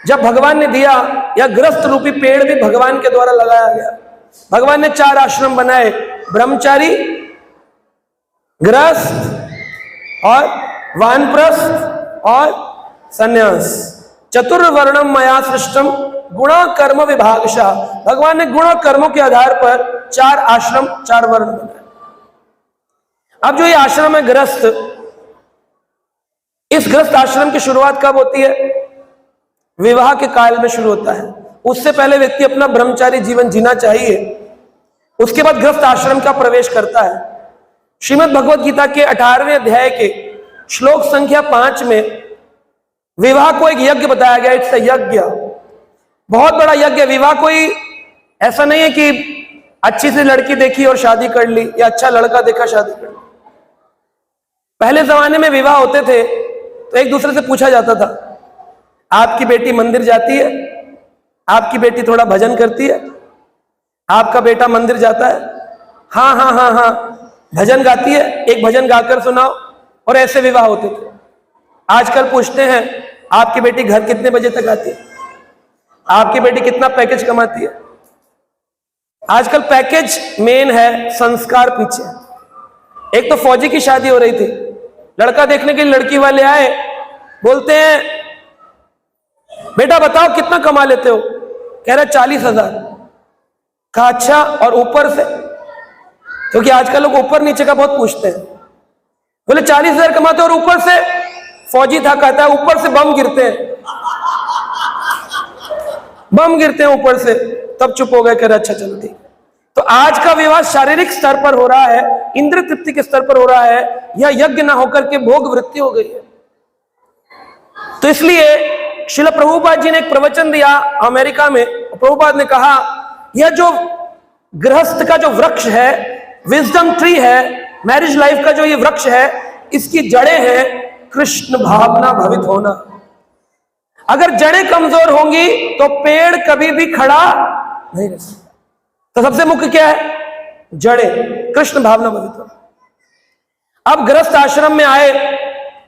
जब भगवान ने दिया, या गृहस्थ रूपी पेड़ भी भगवान के द्वारा लगाया गया। भगवान ने 4 आश्रम बनाए, ब्रह्मचारी, गृहस्थ और वानप्रस्थ और सन्यास। चतुर्वर्णम मया सृष्टम गुण कर्म विभागशः। भगवान ने गुण कर्मों के आधार पर 4 आश्रम, 4 वर्ण बनाए। अब जो ये आश्रम है गृहस्थ, इस गृहस्थ आश्रम की शुरुआत कब होती है? विवाह के काल में शुरू होता है। उससे पहले व्यक्ति अपना ब्रह्मचारी जीवन जीना चाहिए, उसके बाद गृहस्थ आश्रम का प्रवेश करता है। श्रीमद् भगवद गीता के 18वें अध्याय के श्लोक संख्या 5 में विवाह को एक यज्ञ बताया गया। इट्स अ यज्ञ, बहुत बड़ा यज्ञ। विवाह कोई ऐसा नहीं है कि अच्छी सी लड़की देखी और शादी कर ली, या अच्छा लड़का देखा शादी कर ली। पहले जमाने में विवाह होते थे तो एक दूसरे से पूछा जाता था, आपकी बेटी मंदिर जाती है? आपकी बेटी थोड़ा भजन करती है? आपका बेटा मंदिर जाता है? हाँ हाँ हाँ हाँ। भजन गाती है? एक भजन गाकर सुनाओ। और ऐसे विवाह होते थे। आजकल पूछते हैं, आपकी बेटी घर कितने बजे तक आती है? आपकी बेटी कितना पैकेज कमाती है? आजकल पैकेज मेन है, संस्कार पीछे। एक तो फौजी की शादी हो रही थी, लड़का देखने के लिए लड़की वाले आए, बोलते हैं बेटा बताओ कितना कमा लेते हो? कह रहा 40,000। कहा अच्छा, और ऊपर से? क्योंकि आजकल लोग ऊपर नीचे का बहुत पूछते हैं। बोले 40,000 कमाते और ऊपर से? फौजी था, कहता है ऊपर से बम गिरते हैं, बम गिरते हैं ऊपर से। तब चुप हो गए, कह रहे अच्छा चलो ठीक। तो आज का विवाह शारीरिक स्तर पर हो रहा है, इंद्र तृप्ति के स्तर पर हो रहा है, यह यज्ञ ना होकर के भोग वृत्ति हो गई है। तो इसलिए श्रील प्रभुपाद जी ने एक प्रवचन दिया अमेरिका में। प्रभुपाद ने कहा, यह जो गृहस्थ का जो वृक्ष है, विजडम ट्री है, मैरिज लाइफ का जो ये वृक्ष है, इसकी जड़ें हैं कृष्ण भावना भवित होना। अगर जड़ें कमजोर होंगी तो पेड़ कभी भी खड़ा नहीं रह सकता। तो सबसे मुख्य क्या है? जड़ें, कृष्ण भावना भवित होना। अब गृहस्थ आश्रम में आए,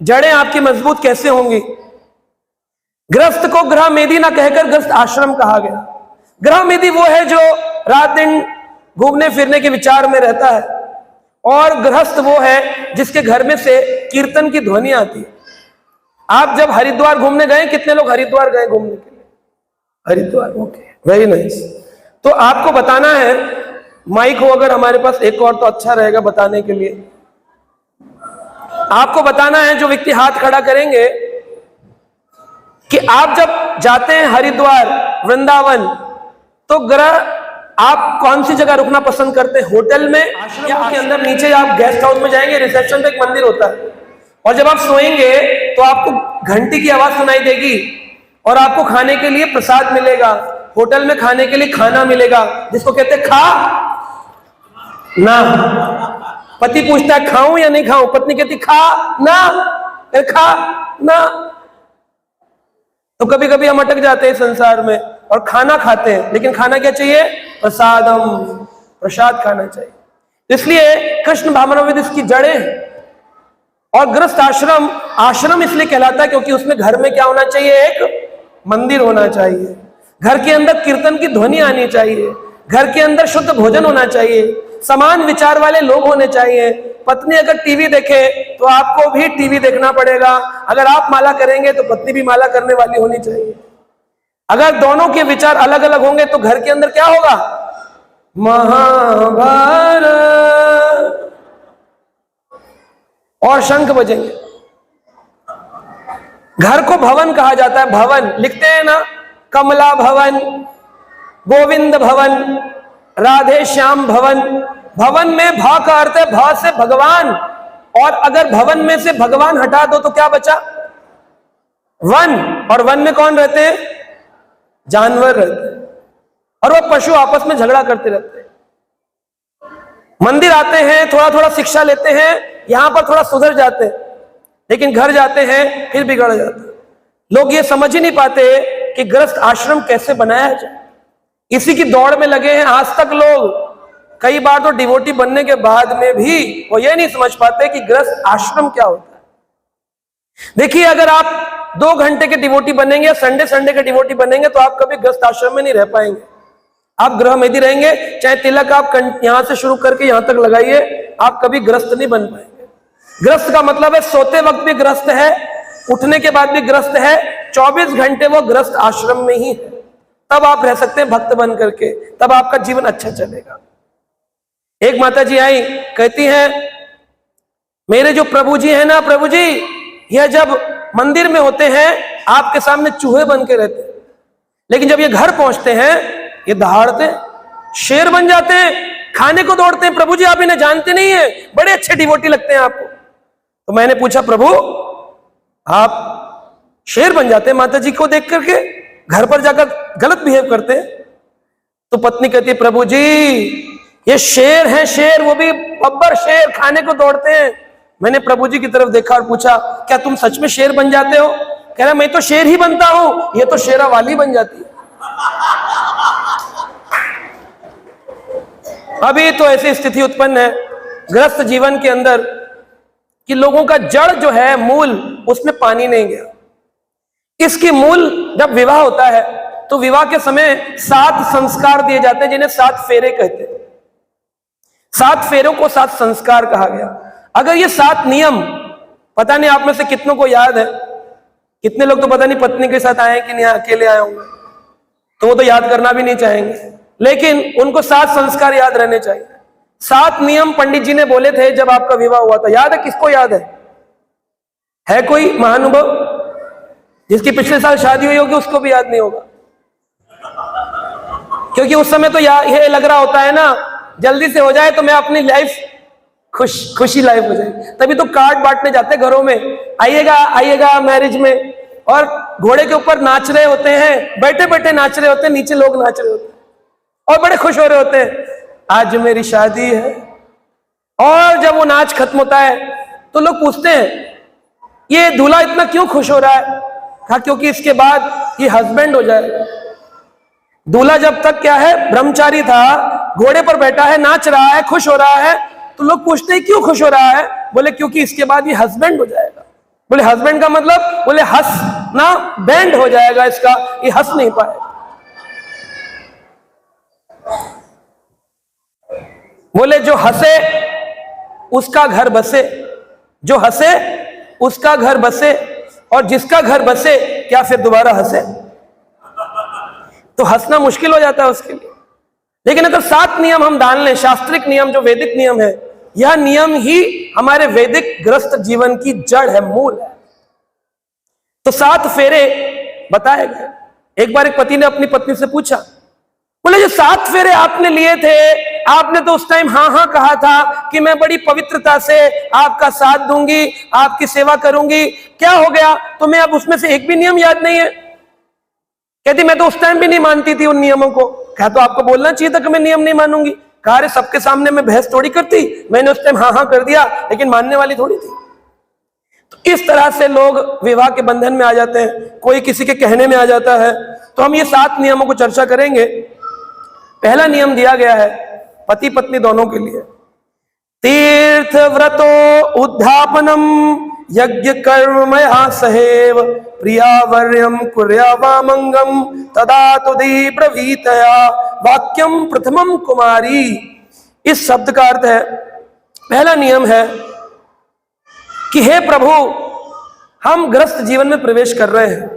जड़ें आपकी मजबूत कैसे होंगी? गृहस्थ को गृह मेदी ना कहकर गृहस्थ आश्रम कहा गया। गृह मेदी वो है जो रात दिन घूमने फिरने के विचार में रहता है, और गृहस्थ वो है जिसके घर में से कीर्तन की ध्वनि आती है। आप जब हरिद्वार घूमने गए, कितने लोग हरिद्वार गए घूमने के लिए? Haridwar, okay, very nice. तो आपको बताना है, माइक हो अगर हमारे पास एक और तो अच्छा रहेगा बताने के लिए। आपको बताना है, जो व्यक्ति हाथ खड़ा करेंगे, कि आप जब जाते हैं हरिद्वार, वृंदावन, तो ग्रह आप कौन सी जगह रुकना पसंद करते हैं? होटल में, आश्रम के अंदर नीचे आप गेस्ट हाउस में जाएंगे, रिसेप्शन पे एक मंदिर होता है, और जब आप सोएंगे तो आपको घंटी की आवाज सुनाई देगी और आपको खाने के लिए प्रसाद मिलेगा। होटल में खाने के लिए खाना मिलेगा, जिसको कहते हैं खा ना। पति पूछता है खाऊं या नहीं खाऊं? पत्नी कहती खा ना, खा ना। तो कभी कभी हम अटक जाते हैं संसार में और खाना खाते हैं, लेकिन खाना क्या चाहिए? प्रसादम, प्रसाद खाना चाहिए। इसलिए कृष्ण भावनाविद इसकी जड़ें हैं। और गृहस्थ आश्रम, आश्रम इसलिए कहलाता है क्योंकि उसमें घर में क्या होना चाहिए? एक मंदिर होना चाहिए, घर के अंदर कीर्तन की ध्वनि आनी चाहिए, घर के अंदर शुद्ध भोजन होना चाहिए, समान विचार वाले लोग होने चाहिए। पत्नी अगर टीवी देखे तो आपको भी टीवी देखना पड़ेगा। अगर आप माला करेंगे तो पत्नी भी माला करने वाली होनी चाहिए। अगर दोनों के विचार अलग अलग होंगे तो घर के अंदर क्या होगा? महाभारत। और शंख बजेंगे। घर को भवन कहा जाता है। भवन लिखते हैं ना, कमला भवन, गोविंद भवन, राधे श्याम भवन। भवन में भा का अर्थ है भा से भगवान, और अगर भवन में से भगवान हटा दो तो क्या बचा? वन। और वन में कौन रहते हैं? जानवर रहते हैं, और वो पशु आपस में झगड़ा करते रहते हैं। मंदिर आते हैं, थोड़ा थोड़ा शिक्षा लेते हैं, यहां पर थोड़ा सुधर जाते हैं, लेकिन घर जाते हैं फिर बिगड़ जाते हैं। लोग ये समझ ही नहीं पाते कि गृहस्थ आश्रम कैसे बनाया जाए, इसी की दौड़ में लगे हैं आज तक लोग। कई बार तो डिवोटी बनने के बाद में भी वो ये नहीं समझ पाते कि गृहस्थ आश्रम क्या होता है। देखिए, अगर आप 2 घंटे के डिवोटी बनेंगे या संडे संडे के डिवोटी बनेंगे तो आप कभी गृहस्थ आश्रम में नहीं रह पाएंगे। आप गृह में ही रहेंगे। चाहे तिलक आप यहां से शुरू करके यहां तक लगाइए, आप कभी गृहस्थ नहीं बन पाएंगे। गृहस्थ का मतलब है सोते वक्त भी गृहस्थ है, उठने के बाद भी गृहस्थ है, 24 घंटे वो गृहस्थ आश्रम में ही है। तब आप रह सकते हैं भक्त बन करके, तब आपका जीवन अच्छा चलेगा। एक माता जी आई, कहती हैं, मेरे जो प्रभु जी है ना, प्रभु जी यह जब मंदिर में होते हैं आपके सामने चूहे बन के रहते हैं, लेकिन जब ये घर पहुंचते हैं ये दहाड़ते शेर बन जाते हैं, खाने को दौड़ते हैं। प्रभु जी आप इन्हें जानते नहीं है, बड़े अच्छे डिवोटी लगते हैं आपको। तो मैंने पूछा, प्रभु आप शेर बन जाते हैं माता जी को देख करके, घर पर जाकर गलत बिहेव करते हैं? तो पत्नी कहती है, प्रभु जी ये शेर हैं, शेर, वो भी बब्बर शेर, खाने को दौड़ते हैं। मैंने प्रभु जी की तरफ देखा और पूछा, क्या तुम सच में शेर बन जाते हो? कह रहा, मैं तो शेर ही बनता हूं, ये तो शेरा वाली बन जाती है। अभी तो ऐसी स्थिति उत्पन्न है गृहस्थ जीवन के अंदर कि लोगों का जड़ जो है, मूल, उसमें पानी नहीं गया। इसकी मूल, जब विवाह होता है तो विवाह के समय 7 संस्कार दिए जाते हैं, जिन्हें 7 फेरे कहते हैं। 7 फेरों को 7 संस्कार कहा गया। अगर ये 7 नियम, पता नहीं आप में से कितनों को याद है, कितने लोग तो पता नहीं पत्नी के साथ आए कि नहीं, अकेले आए होंगे, तो वो तो याद करना भी नहीं चाहेंगे, लेकिन उनको 7 संस्कार याद रहने चाहिए। 7 नियम पंडित जी ने बोले थे जब आपका विवाह हुआ था। याद है? किसको याद है कोई महानुभव? जिसकी पिछले साल शादी हुई होगी उसको भी याद नहीं होगा, क्योंकि उस समय तो ये लग रहा होता है ना, जल्दी से हो जाए तो मैं अपनी लाइफ खुशी लाइफ हो जाए। तभी तो कार्ड बांटने जाते हैं घरों में, आइएगा आइएगा मैरिज में, और घोड़े के ऊपर नाच रहे होते हैं, बैठे बैठे नाच रहे होते हैं, नीचे लोग नाच रहे होते हैं और बड़े खुश हो रहे होते हैं, आज मेरी शादी है। और जब वो नाच खत्म होता है तो लोग पूछते हैं, ये दूल्हा इतना क्यों खुश हो रहा है? कहा, क्योंकि इसके बाद ये हस्बैंड हो जाएगा। दूल्हा जब तक क्या है, ब्रह्मचारी था, घोड़े पर बैठा है, नाच रहा है, खुश हो रहा है, तो लोग पूछते हैं क्यों खुश हो रहा है? बोले क्योंकि इसके बाद ये हस्बैंड हो जाएगा। बोले हस्बैंड का मतलब? बोले हंसना बैंड हो जाएगा इसका, ये हंस नहीं पाएगा। बोले जो हंसे उसका घर बसे, जो हंसे उसका घर बसे, और जिसका घर बसे क्या फिर दोबारा हंसे? तो हंसना मुश्किल हो जाता है उसके लिए। लेकिन अगर 7 नियम हम डाल लें, शास्त्रिक नियम, जो वैदिक नियम है, यह नियम ही हमारे वैदिक गृहस्थ जीवन की जड़ है, मूल है। तो 7 फेरे बताए गए। एक बार एक पति ने अपनी पत्नी से पूछा, बोले जो 7 फेरे आपने लिए थे, आपने तो उस टाइम हाँ हाँ कहा था कि मैं बड़ी पवित्रता से आपका साथ दूंगी, आपकी सेवा करूंगी, क्या हो गया? तो मैं अब उसमें से एक भी नियम याद नहीं है। कहती, मैं तो उस टाइम भी नहीं मानती थी उन नियमों को। कहा, तो आपको बोलना चाहिए था कि मैं नियम नहीं मानूंगी। कहा, अरे सबके सामने मैं बहस थोड़ी करती, मैंने उस टाइम हाँ हाँ कर दिया, लेकिन मानने वाली थोड़ी थी। तो इस तरह से लोग विवाह के बंधन में आ जाते हैं, कोई किसी के कहने में आ जाता है। तो हम ये 7 नियमों को चर्चा करेंगे। पहला नियम दिया गया है पति पत्नी दोनों के लिए, तीर्थ व्रतो उद्धापनम यज्ञ कर्मया सहेव प्रियावर्यम कुर्यावामंगम तदा तुदी ब्रवीतया वाक्यम प्रथमम कुमारी। इस शब्द का अर्थ है, पहला नियम है कि हे प्रभु, हम गृहस्थ जीवन में प्रवेश कर रहे हैं,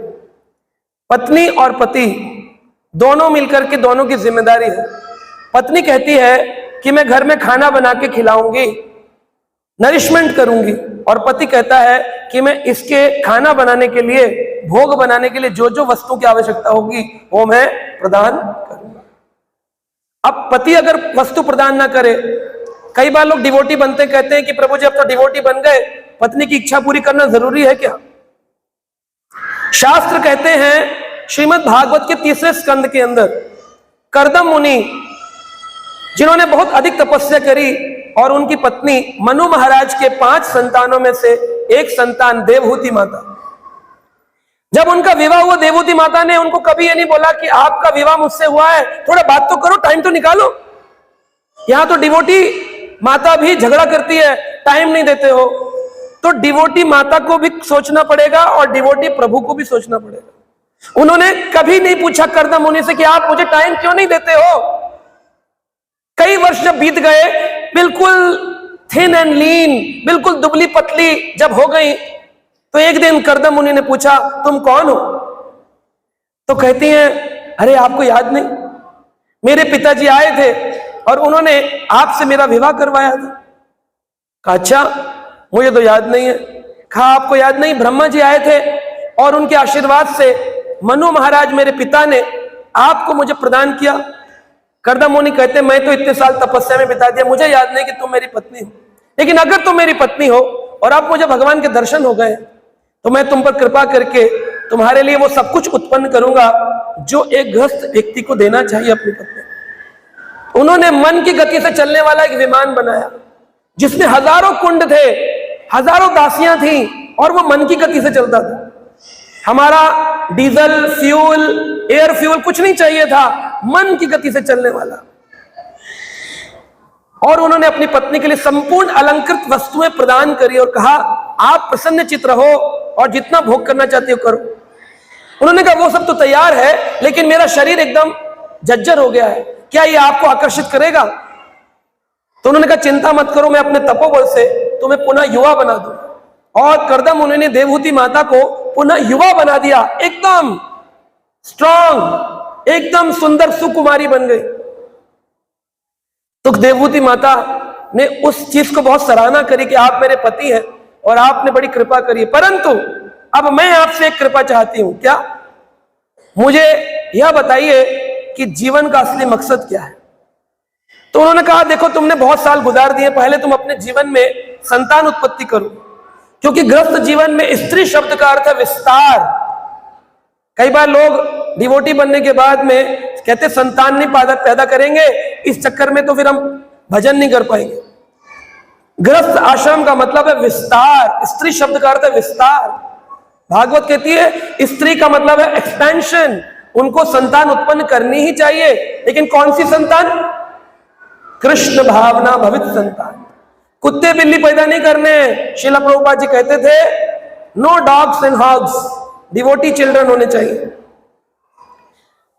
पत्नी और पति दोनों मिलकर के, दोनों की जिम्मेदारी है। पत्नी कहती है कि मैं घर में खाना बना के खिलाऊंगी, नरिशमेंट करूंगी, और पति कहता है कि मैं इसके खाना बनाने के लिए, भोग बनाने के लिए जो जो वस्तु की आवश्यकता होगी वो मैं प्रदान करूंगा। अब पति अगर वस्तु प्रदान ना करे, कई बार लोग डिवोटी बनते कहते हैं कि प्रभु जी अब तो डिवोटी बन गए, पत्नी की इच्छा पूरी करना जरूरी है क्या? शास्त्र कहते हैं, श्रीमद् भागवत के 3रे स्कंद के अंदर कर्दम मुनि, जिन्होंने बहुत अधिक तपस्या करी, और उनकी पत्नी मनु महाराज के 5 संतानों में से एक संतान देवहूति माता, जब उनका विवाह हुआ, देवहूति माता ने उनको कभी ये नहीं बोला कि आपका विवाह मुझसे हुआ है, थोड़ा बात तो करो, टाइम तो निकालो। यहां तो डिवोटी माता भी झगड़ा करती है, टाइम नहीं देते हो। तो डिवोटी माता को भी सोचना पड़ेगा और डिवोटी प्रभु को भी सोचना पड़ेगा। उन्होंने कभी नहीं पूछा कर्दम मुनि से कि आप मुझे टाइम क्यों नहीं देते हो। कई वर्ष जब बीत गए, बिल्कुल थिन एंड लीन, बिल्कुल दुबली पतली जब हो गई, तो एक दिन कर्दम मुनि ने पूछा तुम कौन हो। तो कहती हैं अरे आपको याद नहीं, मेरे पिताजी आए थे और उन्होंने आपसे मेरा विवाह करवाया था। कहा अच्छा, मुझे तो याद नहीं है। कहा आपको याद नहीं, ब्रह्मा जी आए थे और उनके आशीर्वाद से मनु महाराज मेरे पिता ने आपको मुझे प्रदान किया। कर्दम मुनि कहते मैं तो इतने साल तपस्या में बिता दिया, मुझे याद नहीं कि तुम मेरी पत्नी हो, लेकिन अगर तुम मेरी पत्नी हो और अब मुझे भगवान के दर्शन हो गए तो मैं तुम पर कृपा करके तुम्हारे लिए वो सब कुछ उत्पन्न करूंगा जो एक गृहस्थ व्यक्ति को देना चाहिए अपनी पत्नी। उन्होंने मन की गति से चलने वाला एक विमान बनाया जिसमें हजारों कुंड थे, हजारों दासियां थी और वो मन की गति से चलता था। हमारा डीजल फ्यूल, एयर फ्यूल कुछ नहीं चाहिए था, मन की गति से चलने वाला। और उन्होंने अपनी पत्नी के लिए संपूर्ण अलंकृत वस्तुएं प्रदान करी और कहा आप प्रसन्न चित्त रहो और जितना भोग करना चाहते हो करो। उन्होंने कहा वो सब तो तैयार है, लेकिन मेरा शरीर एकदम जर्जर हो गया है, क्या ये आपको आकर्षित करेगा। तो उन्होंने कहा चिंता मत करो, मैं अपने तपोबल से तुम्हें पुनः युवा बना दूं। और कर्दम उन्होंने देवहूति माता को पुनः युवा बना दिया, एकदम स्ट्रांग, एकदम सुंदर सुकुमारी बन गई। तो देवहूति माता ने उस चीज को बहुत सराहना करी कि आप मेरे पति हैं और आपने बड़ी कृपा करी, परंतु अब मैं आपसे एक कृपा चाहती हूं। क्या? मुझे यह बताइए कि जीवन का असली मकसद क्या है। तो उन्होंने कहा देखो तुमने बहुत साल गुजार दिए, पहले तुम अपने जीवन में संतान उत्पत्ति करो, क्योंकि गृहस्थ जीवन में स्त्री शब्द का अर्थ है विस्तार। कई बार लोग डिवोटी बनने के बाद में कहते संतान नहीं पैदा करेंगे, इस चक्कर में तो फिर हम भजन नहीं कर पाएंगे। गृहस्थ आश्रम का मतलब है विस्तार, स्त्री शब्द का अर्थ है विस्तार। भागवत कहती है स्त्री का मतलब है एक्सपेंशन, उनको संतान उत्पन्न करनी ही चाहिए, लेकिन कौन सी संतान? कृष्ण भावना भवित संतान। कुत्ते बिल्ली पैदा नहीं करने। श्रील प्रभुपाद जी कहते थे no dogs and hogs, devotee children होने चाहिए।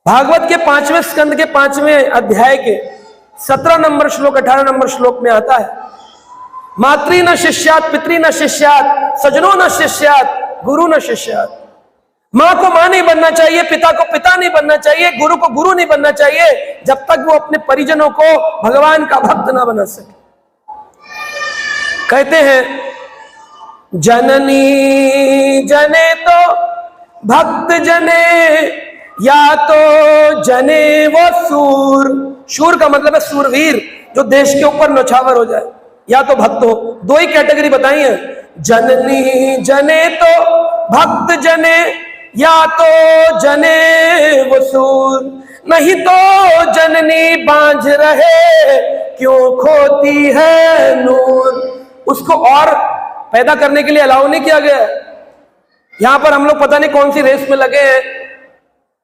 भागवत के 5वें स्कंद के 5वें अध्याय के 17 नंबर श्लोक 18 नंबर श्लोक में आता है मातृ न शिष्यात, पितृ न शिष्यात, सजनो न शिष्यात, गुरु न शिष्यात। मां को मां नहीं बनना चाहिए, पिता को पिता नहीं बनना चाहिए, गुरु को गुरु नहीं बनना चाहिए, जब तक वो अपने परिजनों को भगवान का भक्त ना बना सके। कहते हैं जननी जने तो भक्त जने, या तो जने वो सूर। शूर का मतलब है सूरवीर, जो देश के ऊपर नौछावर हो जाए, या तो भक्त हो। दो ही कैटेगरी बताई है, जननी जने तो भक्त जने, या तो जने वो सूर, नहीं तो जननी बांझ रहे क्यों खोती है नूर। उसको और पैदा करने के लिए अलाउ नहीं किया गया। यहां पर हम लोग पता नहीं कौन सी रेस में लगे हैं।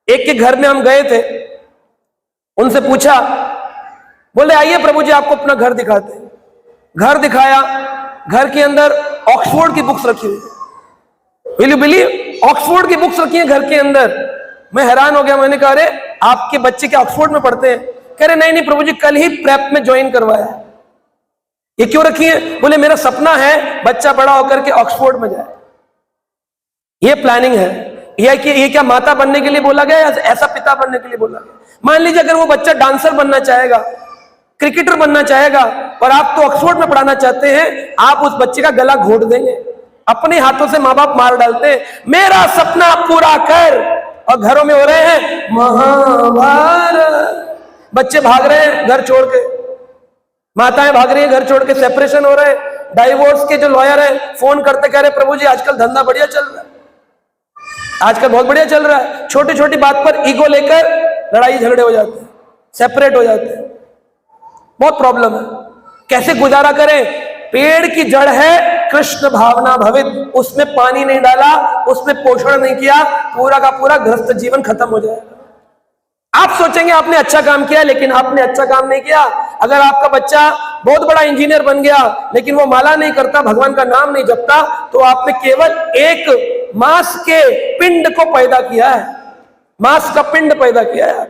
एक के घर में हम गए थे, उनसे पूछा, बोले आइए प्रभु जी आपको अपना घर दिखाते हैं। घर दिखाया, घर के अंदर ऑक्सफोर्ड की बुक्स रखी हुई, विल यू बिलीव, ऑक्सफोर्ड की बुक्स रखी हैं घर के अंदर। मैं हैरान हो गया, मैंने कहा अरे आपके बच्चे क्या ऑक्सफोर्ड में पढ़ते हैं? कह रहे नहीं नहीं प्रभु जी कल ही प्रेप में ज्वाइन करवाया है। ये क्यों रखी है? बोले मेरा सपना है बच्चा बड़ा होकर के ऑक्सफोर्ड में जाए, ये प्लानिंग है। ये क्या माता बनने के लिए बोला गया या ऐसा पिता बनने के लिए बोला गया? मान लीजिए अगर वो बच्चा डांसर बनना चाहेगा, क्रिकेटर बनना चाहेगा, और आप तो ऑक्सफोर्ड में पढ़ाना चाहते हैं, आप उस बच्चे का गला घोट देंगे। अपने हाथों से माँ बाप मार डालते हैं, मेरा सपना पूरा कर, और घरों में हो रहे हैं महाभारत। बच्चे भाग रहे हैं घर छोड़ के, माताएं भाग रही है घर छोड़ के, सेपरेशन हो रहे हैं। डाइवोर्स के जो लॉयर है फोन करते कह रहे प्रभु जी आजकल धंधा बढ़िया चल रहा है, आजकल बहुत बढ़िया चल रहा है। छोटी छोटी बात पर ईगो लेकर लड़ाई झगड़े हो जाते हैं, सेपरेट हो जाते हैं, बहुत प्रॉब्लम है। कैसे गुजारा करें? पेड़ की जड़ है कृष्ण भावना भवित, उसमें पानी नहीं डाला, उसमें पोषण नहीं किया, पूरा का पूरा गृहस्थ जीवन खत्म हो जाएगा। आप सोचेंगे आपने अच्छा काम किया, लेकिन आपने अच्छा काम नहीं किया। अगर आपका बच्चा बहुत बड़ा इंजीनियर बन गया लेकिन वो माला नहीं करता, भगवान का नाम नहीं जपता, तो आपने केवल एक मांस के पिंड को पैदा किया है, मांस का पिंड पैदा किया है,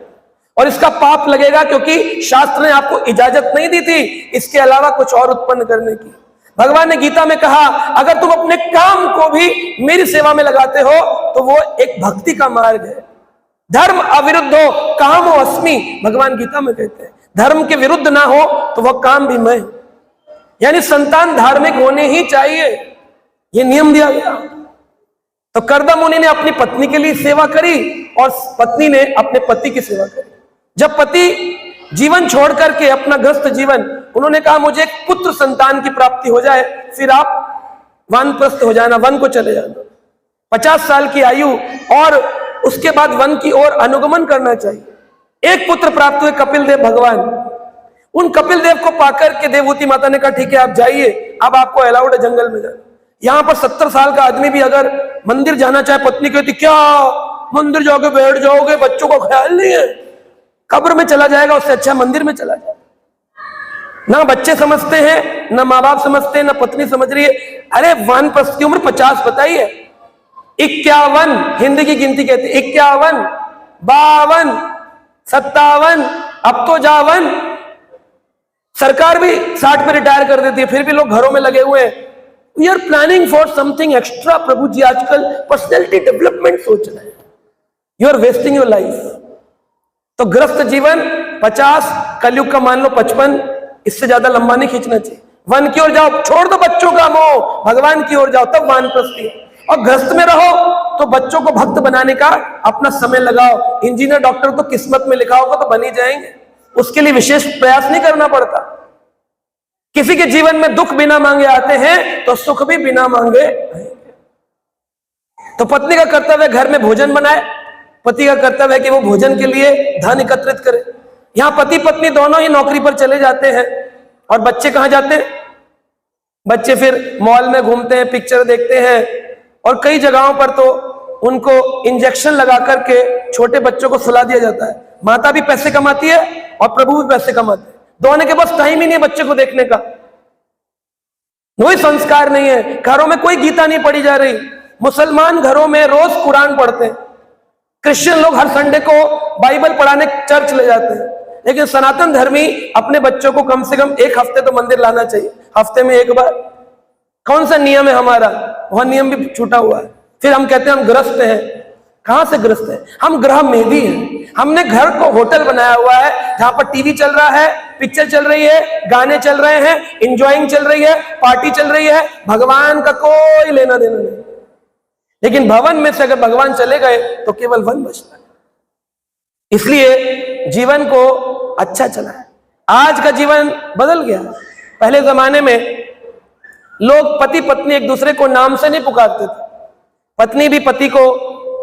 और इसका पाप लगेगा, क्योंकि शास्त्र ने आपको इजाजत नहीं दी थी इसके अलावा कुछ और उत्पन्न करने की। भगवान ने गीता में कहा, अगर तुम अपने काम को भी मेरी सेवा में लगाते हो तो वो एक भक्ति का मार्ग है। धर्म अविरुद्धो कामो अस्मि, भगवान गीता में कहते हैं, धर्म के विरुद्ध ना हो तो वह काम भी मैं, यानी संतान धार्मिक होने ही चाहिए, ये नियम दिया गया। तो कर्दम मुनि ने अपनी पत्नी के लिए सेवा करी और पत्नी ने अपने पति की सेवा करी। जब पति जीवन छोड़ करके अपना ग्रस्त जीवन, उन्होंने कहा मुझे एक पुत्र संतान की प्राप्ति हो जाए, फिर आप वानप्रस्थ हो जाना, वन को चले जाना, 50 साल की आयु, और उसके बाद वन की ओर अनुगमन करना चाहिए। एक पुत्र प्राप्त हुए कपिल देव भगवान, उन कपिल देव को पाकर के देवहूति माता ने कहा ठीक है आप जाइए, अब आपको अलाउड है जंगल में जाना। यहां पर 70 साल का आदमी भी अगर मंदिर जाना चाहे, पत्नी कहती क्या मंदिर जाओगे, बैठ जाओगे, बच्चों को ख्याल नहीं है, कब्र में चला जाएगा, उससे अच्छा मंदिर में चला जाए। ना बच्चे समझते हैं, ना माँ बाप समझते हैं, ना पत्नी समझ रही है। अरे वानप्रस्थ की उम्र 50 बताइए, 51 हिंदी की गिनती कहते, 51, 52, 57, अब तो जावन। सरकार भी 60 पे रिटायर कर देती है, फिर भी लोग घरों में लगे हुए हैं। We are planning for something extra. प्रभु जी आजकल पर्सनैलिटी डेवलपमेंट सोच रहे हैं, you are wasting your life. तो ग्रस्त जीवन 50, कलयुग का मान लो 55, इससे ज्यादा लंबा नहीं खींचना चाहिए। वन की ओर जाओ, छोड़ दो बच्चों का मोह, भगवान की ओर जाओ, तब वानप्रस्थी है। और ग्रस्त में रहो तो बच्चों को भक्त बनाने का अपना समय लगाओ। इंजीनियर डॉक्टर तो किस्मत में लिखा होगा तो बन ही जाएंगे, उसके लिए विशेष प्रयास नहीं करना पड़ता। किसी के जीवन में दुख बिना मांगे आते हैं तो सुख भी बिना मांगे आएंगे। तो पत्नी का कर्तव्य घर में भोजन बनाए, पति का कर्तव्य है कि वो भोजन के लिए धन एकत्रित करे। यहां पति पत्नी दोनों ही नौकरी पर चले जाते हैं, और बच्चे कहां जाते हैं? बच्चे फिर मॉल में घूमते हैं, पिक्चर देखते हैं, और कई जगहों पर तो उनको इंजेक्शन लगा करके छोटे बच्चों को सुला दिया जाता है। माता भी पैसे कमाती है और प्रभु भी पैसे कमाते हैं, दोनों के पास टाइम ही नहीं है बच्चे को देखने का। कोई संस्कार नहीं है, घरों में कोई गीता नहीं पढ़ी जा रही। मुसलमान घरों में रोज कुरान पढ़ते हैं, क्रिश्चियन लोग हर संडे को बाइबल पढ़ाने चर्च ले जाते हैं, लेकिन सनातन धर्मी अपने बच्चों को कम से कम एक हफ्ते तो मंदिर लाना चाहिए, हफ्ते में एक बार। कौन सा नियम है हमारा? वह नियम भी छूटा हुआ है। फिर हम कहते हैं हम ग्रस्त हैं। कहां से ग्रस्त हैं? हम ग्रह मेधी हैं। हमने घर को होटल बनाया हुआ है जहां पर टीवी चल रहा है, पिक्चर चल रही है, गाने चल रहे हैं, इंजॉइंग चल रही है, पार्टी चल रही है, भगवान का कोई लेना देना नहीं। लेकिन भवन में से अगर भगवान चले गए तो केवल वन बचता है। इसलिए जीवन को अच्छा चलाएं। आज का जीवन बदल गया। पहले जमाने में लोग पति पत्नी एक दूसरे को नाम से नहीं पुकारते थे, पत्नी भी पति को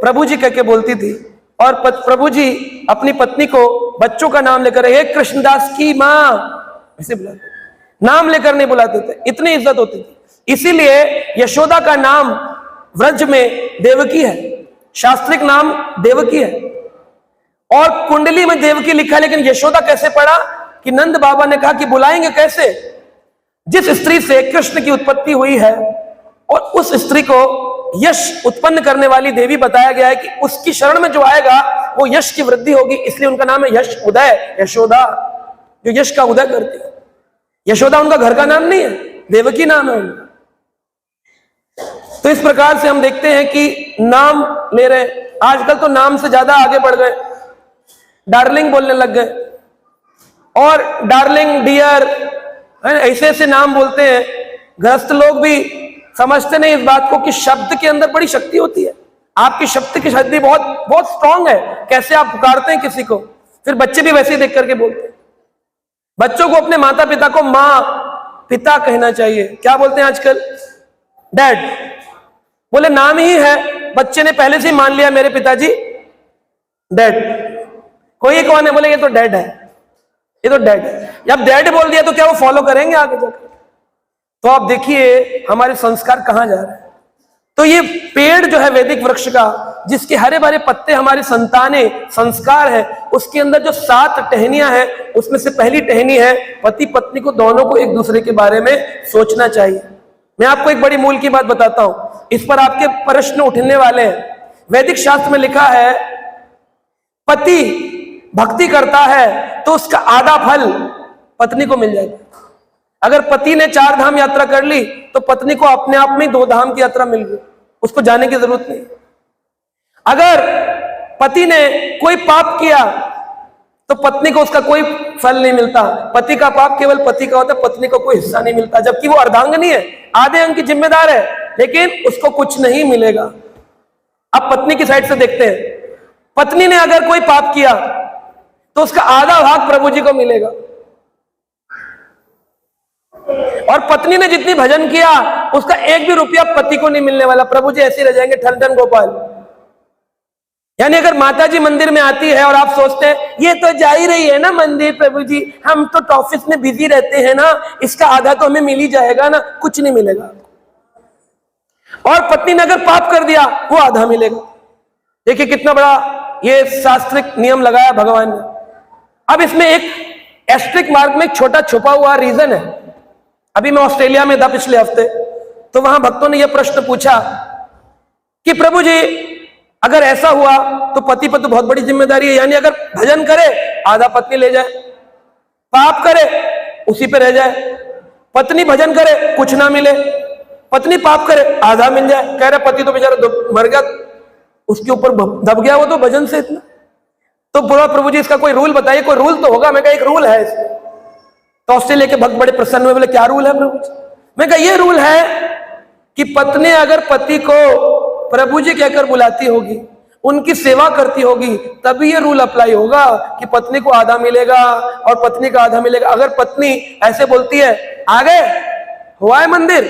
प्रभु जी कहकर बोलती थी, और प्रभु जी अपनी पत्नी को बच्चों का नाम लेकर, हे कृष्णदास की माँ, ऐसे बुलाते, नाम लेकर नहीं बुलाते थे, इतनी इज्जत होती थी। इसीलिए यशोदा का नाम व्रज में देवकी है, शास्त्रिक नाम देवकी है, और कुंडली में देवकी लिखा है। लेकिन यशोदा कैसे पड़ा कि नंद बाबा ने कहा कि बुलाएंगे कैसे? जिस स्त्री से कृष्ण की उत्पत्ति हुई है और उस स्त्री को यश उत्पन्न करने वाली देवी बताया गया है कि उसकी शरण में जो आएगा वो यश की वृद्धि होगी, इसलिए उनका नाम है यश उदय, यशोदा, जो यश का उदय करती है। यशोदा उनका घर का नाम नहीं है, देवकी नाम है उनका। तो इस प्रकार से हम देखते हैं कि नाम ले रहे हैं। आजकल तो नाम से ज्यादा आगे बढ़ गए, डार्लिंग बोलने लग गए, और डार्लिंग, डियर, ऐसे ऐसे नाम बोलते हैं। गृहस्थ लोग भी समझते नहीं इस बात को कि शब्द के अंदर बड़ी शक्ति होती है। आपकी शब्द की शक्ति बहुत बहुत स्ट्रांग है। कैसे आप पुकारते हैं किसी को, फिर बच्चे भी वैसे ही देख करके बोलते हैं। बच्चों को अपने माता पिता को माँ पिता कहना चाहिए। क्या बोलते हैं आजकल? डैड। बोले नाम ही है, बच्चे ने पहले से ही मान लिया मेरे पिताजी डैड। कोई कौन है? बोले ये तो डैड है, ये तो डैड है। जब डैड बोल दिया तो क्या वो फॉलो करेंगे आगे जाकर? तो आप देखिए हमारे संस्कार कहां जा रहे हैं। तो ये पेड़ जो है वैदिक वृक्ष का, जिसके हरे भरे पत्ते हमारी संतानें संस्कार है, उसके अंदर जो 7 टहनियां हैं, उसमें से पहली टहनी है पति पत्नी को दोनों को एक दूसरे के बारे में सोचना चाहिए। मैं आपको एक बड़ी मूल की बात बताता हूं, इस पर आपके प्रश्न उठने वाले हैं। वैदिक शास्त्र में लिखा है पति भक्ति करता है तो उसका आधा फल पत्नी को मिल जाएगा। अगर पति ने 4 धाम यात्रा कर ली तो पत्नी को अपने आप में 2 धाम की यात्रा मिल गई, उसको जाने की जरूरत नहीं। अगर पति ने कोई पाप किया तो पत्नी को उसका कोई फल नहीं मिलता। पति का पाप केवल पति का होता है, पत्नी को कोई हिस्सा नहीं मिलता, जबकि वो अर्धांगिनी है, आधे अंग की जिम्मेदार है, लेकिन उसको कुछ नहीं मिलेगा। अब पत्नी की साइड से देखते हैं, पत्नी ने अगर कोई पाप किया तो उसका आधा भाग प्रभु जी को मिलेगा, और पत्नी ने जितनी भजन किया उसका 1 भी रुपया पति को नहीं मिलने वाला। प्रभु जी ऐसे रह जाएंगे ठन ठन गोपाल। यानी अगर माता जी मंदिर में आती है और आप सोचते हैं ये तो जा ही रही है ना मंदिर, प्रभु जी हम तो ऑफिस में बिजी रहते हैं ना, इसका आधा तो हमें मिल ही जाएगा ना, कुछ नहीं मिलेगा। और पत्नी ने अगर पाप कर दिया वो आधा मिलेगा। देखिए कितना बड़ा ये शास्त्रिक नियम लगाया भगवान ने। अब इसमें एक एस्ट्रिक मार्क में एक छोटा छुपा हुआ रीजन है। अभी मैं ऑस्ट्रेलिया में था पिछले हफ्ते, तो वहां भक्तों ने यह प्रश्न पूछा कि प्रभु जी अगर ऐसा हुआ तो पति पर तो बहुत बड़ी जिम्मेदारी है, यानी अगर भजन करे आधा पत्नी ले जाए, पाप करे उसी पे रह जाए, पत्नी भजन करे कुछ ना मिले, पत्नी पाप करे आधा मिल जाए। कह रहे पति तो बेचारा मर गया, उसके ऊपर दब गया वो तो भजन से इतना। तो बोला प्रभु जी इसका कोई रूल बताइए, कोई रूल तो होगा। मैं कहा एक रूल है इसमें। तो ऑस्ट्रेलिया के भक्त बड़े प्रसन्न हुए, बोले क्या रूल है प्रभु जी? मैं कहा ये रूल है कि पत्नी अगर पति को प्रभु जी कहकर बुलाती होगी, उनकी सेवा करती होगी, तभी ये रूल अप्लाई होगा कि पत्नी को आधा मिलेगा और पत्नी का आधा मिलेगा। अगर पत्नी ऐसे बोलती है आ गए हुआ है मंदिर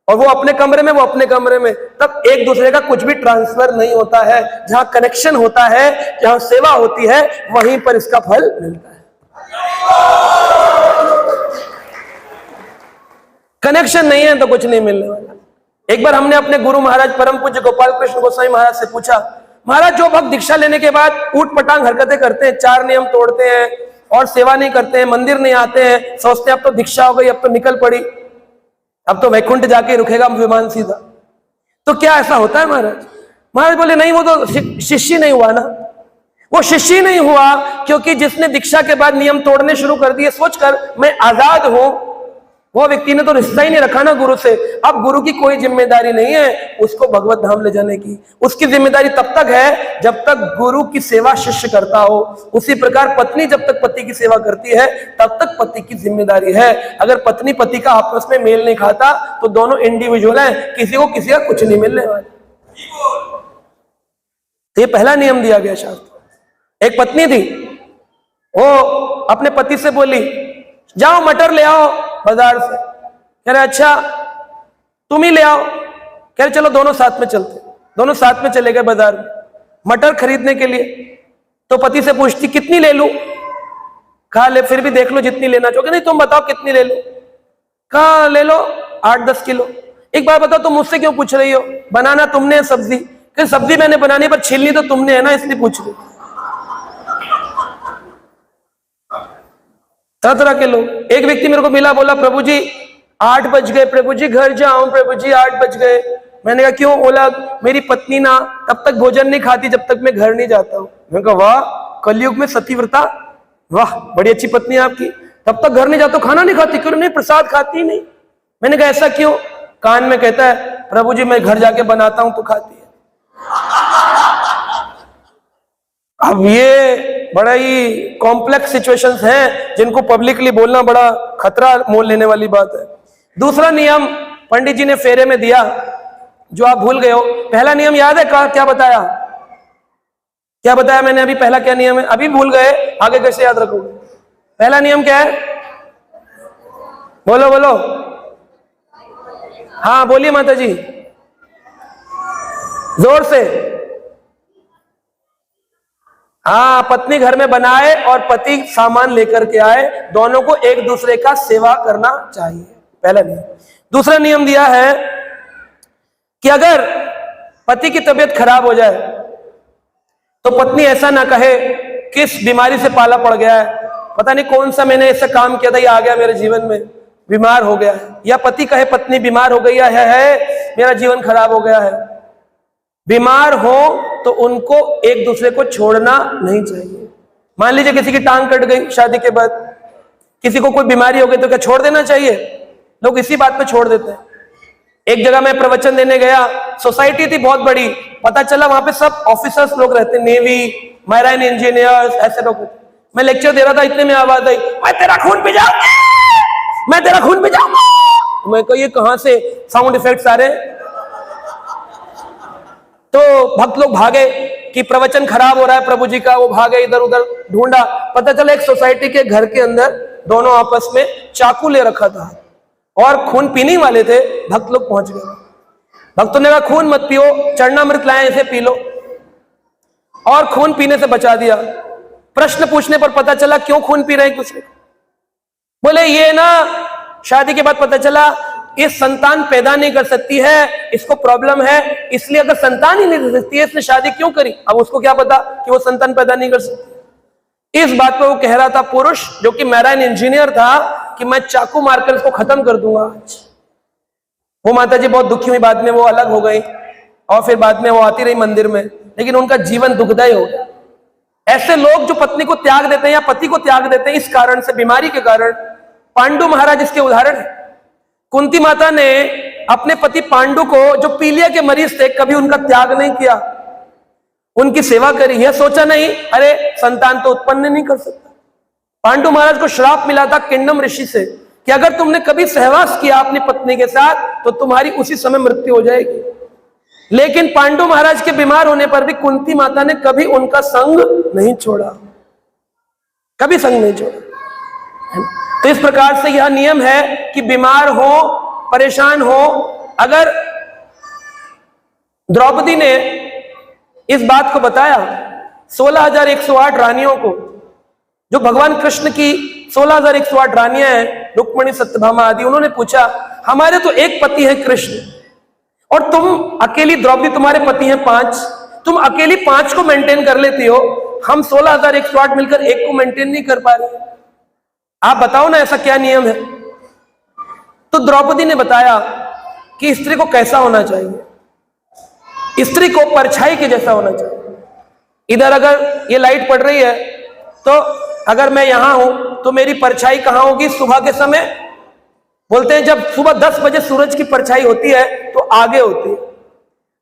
और वो अपने कमरे में, वो अपने कमरे में, तब एक दूसरे का कुछ भी ट्रांसफर नहीं होता है। जहां कनेक्शन होता है, जहां सेवा होती है, वहीं पर इसका फल मिलता है। कनेक्शन नहीं है तो कुछ नहीं मिलने वाला। एक बार हमने अपने गुरु महाराज परम पूज्य गोपाल कृष्ण गोस्वामी महाराज से पूछा, महाराज जो भक्त दीक्षा लेने के बाद ऊट पटांग हरकतें करते हैं, 4 नियम तोड़ते हैं और सेवा नहीं करते हैं, मंदिर नहीं आते हैं, सोचते हैं अब तो दीक्षा हो गई, अब तो निकल पड़ी, अब तो वैकुंठ जाके रुकेगा विमान सीधा, तो क्या ऐसा होता है महाराज? महाराज बोले नहीं, वो तो शिष्य नहीं हुआ ना। वो शिष्य नहीं हुआ क्योंकि जिसने दीक्षा के बाद नियम तोड़ने शुरू कर दिए सोचकर मैं आजाद हूं, वो व्यक्ति ने तो रिश्ता ही नहीं रखा ना गुरु से। अब गुरु की कोई जिम्मेदारी नहीं है उसको भगवत धाम ले जाने की। उसकी जिम्मेदारी तब तक है जब तक गुरु की सेवा शिष्य करता हो। उसी प्रकार पत्नी जब तक पति की सेवा करती है तब तक पति की जिम्मेदारी है। अगर पत्नी पति का आपस में मेल नहीं खाता तो दोनों इंडिविजुअल हैं, किसी को किसी का कुछ नहीं मिलने वाला। तो ये पहला नियम दिया गया शास्त्र। एक पत्नी थी, वो अपने पति से बोली जाओ मटर ले आओ बाजार से। कह रहे अच्छा तुम ही ले आओ। कह रहे चलो दोनों साथ में चलते। दोनों साथ में चले गए बाजार में मटर खरीदने के लिए। तो पति से पूछती कितनी ले लूं? कहा ले फिर भी देख लो जितनी लेना चाहोगे। नहीं तुम बताओ कितनी ले लूं? कहा ले लो 8-10 किलो। एक बार बताओ तुम मुझसे क्यों पूछ रही हो? बनाना तुमने है सब्जी। कह सब्जी मैंने बनानी पर छीलनी तो तुमने है ना, इसलिए पूछ रही। तरह तरह के लोग। एक व्यक्ति मेरे को मिला, बोला प्रभु जी 8 बज गए, प्रभु जी घर जाऊं, प्रभु जी 8 बज गए। मैंने कहा क्यों? बोला मेरी पत्नी ना तब तक भोजन नहीं खाती जब तक मैं घर नहीं जाता हूं। मैंने कहा वाह, कलयुग में सतीव्रता, वाह बड़ी अच्छी पत्नी है आपकी। तब तक घर नहीं जाता, खाना नहीं खाती? क्यों? नहीं प्रसाद खाती नहीं। मैंने कहा ऐसा क्यों? कान में कहता है प्रभु जी मैं घर जाके बनाता हूं तो खाती है। अब ये बड़ा ही कॉम्प्लेक्स सिचुएशंस हैं जिनको पब्लिकली बोलना बड़ा खतरा मोल लेने वाली बात है। दूसरा नियम पंडित जी ने फेरे में दिया जो आप भूल गए हो। पहला नियम याद है क्या बताया? क्या बताया मैंने अभी? पहला क्या नियम है? अभी भूल गए, आगे कैसे याद रखोगे? पहला नियम क्या है? बोलो बोलो। हाँ बोलिए माता जी जोर से। हाँ, पत्नी घर में बनाए और पति सामान लेकर के आए, दोनों को एक दूसरे का सेवा करना चाहिए। पहला नियम। दूसरा नियम दिया है कि अगर पति की तबीयत खराब हो जाए तो पत्नी ऐसा ना कहे किस बीमारी से पाला पड़ गया है, पता नहीं कौन सा मैंने ऐसा काम किया था, ये आ गया मेरे जीवन में, बीमार हो गया है। या पति कहे पत्नी बीमार हो गई है मेरा जीवन खराब हो गया है। बीमार हो तो उनको एक दूसरे को छोड़ना नहीं चाहिए। मान लीजिए किसी की टांग कट गई शादी के बाद, किसी को कोई बीमारी हो गई तो क्या छोड़ देना चाहिए? लोग इसी बात पे छोड़ देते हैं। एक जगह मैं प्रवचन देने गया, सोसाइटी थी बहुत बड़ी, पता चला वहां पे सब ऑफिसर्स लोग रहते, नेवी, मैराइन इंजीनियर्स, ऐसे लोग। मैं लेक्चर दे रहा था, इतने में आवाज आई, मैं तेरा खून पी जाऊंगा, मैं तेरा खून पी जाऊंगा। मैं कहा ये कहां से साउंड इफेक्ट्स आ रहे? तो भक्त लोग भागे कि प्रवचन खराब हो रहा है प्रभु जी का, वो भागे इधर उधर ढूंढा, पता चला एक सोसाइटी के घर के अंदर दोनों आपस में चाकू ले रखा था और खून पीने वाले थे। भक्त लोग पहुंच गए, भक्तों ने कहा खून मत पियो, चरणामृत लाए इसे पी लो, और खून पीने से बचा दिया। प्रश्न पूछने पर पता चला क्यों खून पी रहे हैं कुछ, बोले ये ना शादी के बाद पता चला ये संतान पैदा नहीं कर सकती है, इसको प्रॉब्लम है, इसलिए अगर संतान ही नहीं दे सकती है इसने शादी क्यों करी। अब उसको क्या पता कि वो संतान पैदा नहीं कर सकती। इस बात पे वो कह रहा था पुरुष जो कि मैराइन इंजीनियर था कि मैं चाकू मारकर इसको खत्म कर दूंगा आज। वो माता जी बहुत दुखी हुई, बाद में वो अलग हो गई और फिर बाद में वो आती रही मंदिर में, लेकिन उनका जीवन दुखदायी हो गया। ऐसे लोग जो पत्नी को त्याग देते हैं या पति को त्याग देते हैं इस कारण से, बीमारी के कारण, पांडु महाराज इसके उदाहरण है। कुंती माता ने अपने पति पांडु को जो पीलिया के मरीज थे कभी उनका त्याग नहीं किया, उनकी सेवा करी। यह सोचा नहीं अरे संतान तो उत्पन्न नहीं कर सकता। पांडु महाराज को श्राप मिला था किंडम ऋषि से कि अगर तुमने कभी सहवास किया अपनी पत्नी के साथ तो तुम्हारी उसी समय मृत्यु हो जाएगी। लेकिन पांडु महाराज के बीमार होने पर भी कुंती माता ने कभी उनका संग नहीं छोड़ा, कभी संग नहीं छोड़ा। तो इस प्रकार से यह नियम है कि बीमार हो, परेशान हो, अगर द्रौपदी ने इस बात को बताया 16,108 रानियों को, जो भगवान कृष्ण की 16,108 रानियां हैं, रुक्मिणी, सत्यभामा आदि, उन्होंने पूछा हमारे तो एक पति है कृष्ण और तुम अकेली द्रौपदी, तुम्हारे पति हैं 5, तुम अकेली 5 को मेंटेन कर लेती हो, हम 16,108 मिलकर एक को मेंटेन नहीं कर पा रहे, आप बताओ ना ऐसा क्या नियम है। तो द्रौपदी ने बताया कि स्त्री को कैसा होना चाहिए, स्त्री को परछाई के जैसा होना चाहिए। इधर अगर ये लाइट पड़ रही है तो अगर मैं यहां हूं तो मेरी परछाई कहां होगी? सुबह के समय, बोलते हैं जब सुबह 10 बजे सूरज की परछाई होती है तो आगे होती है,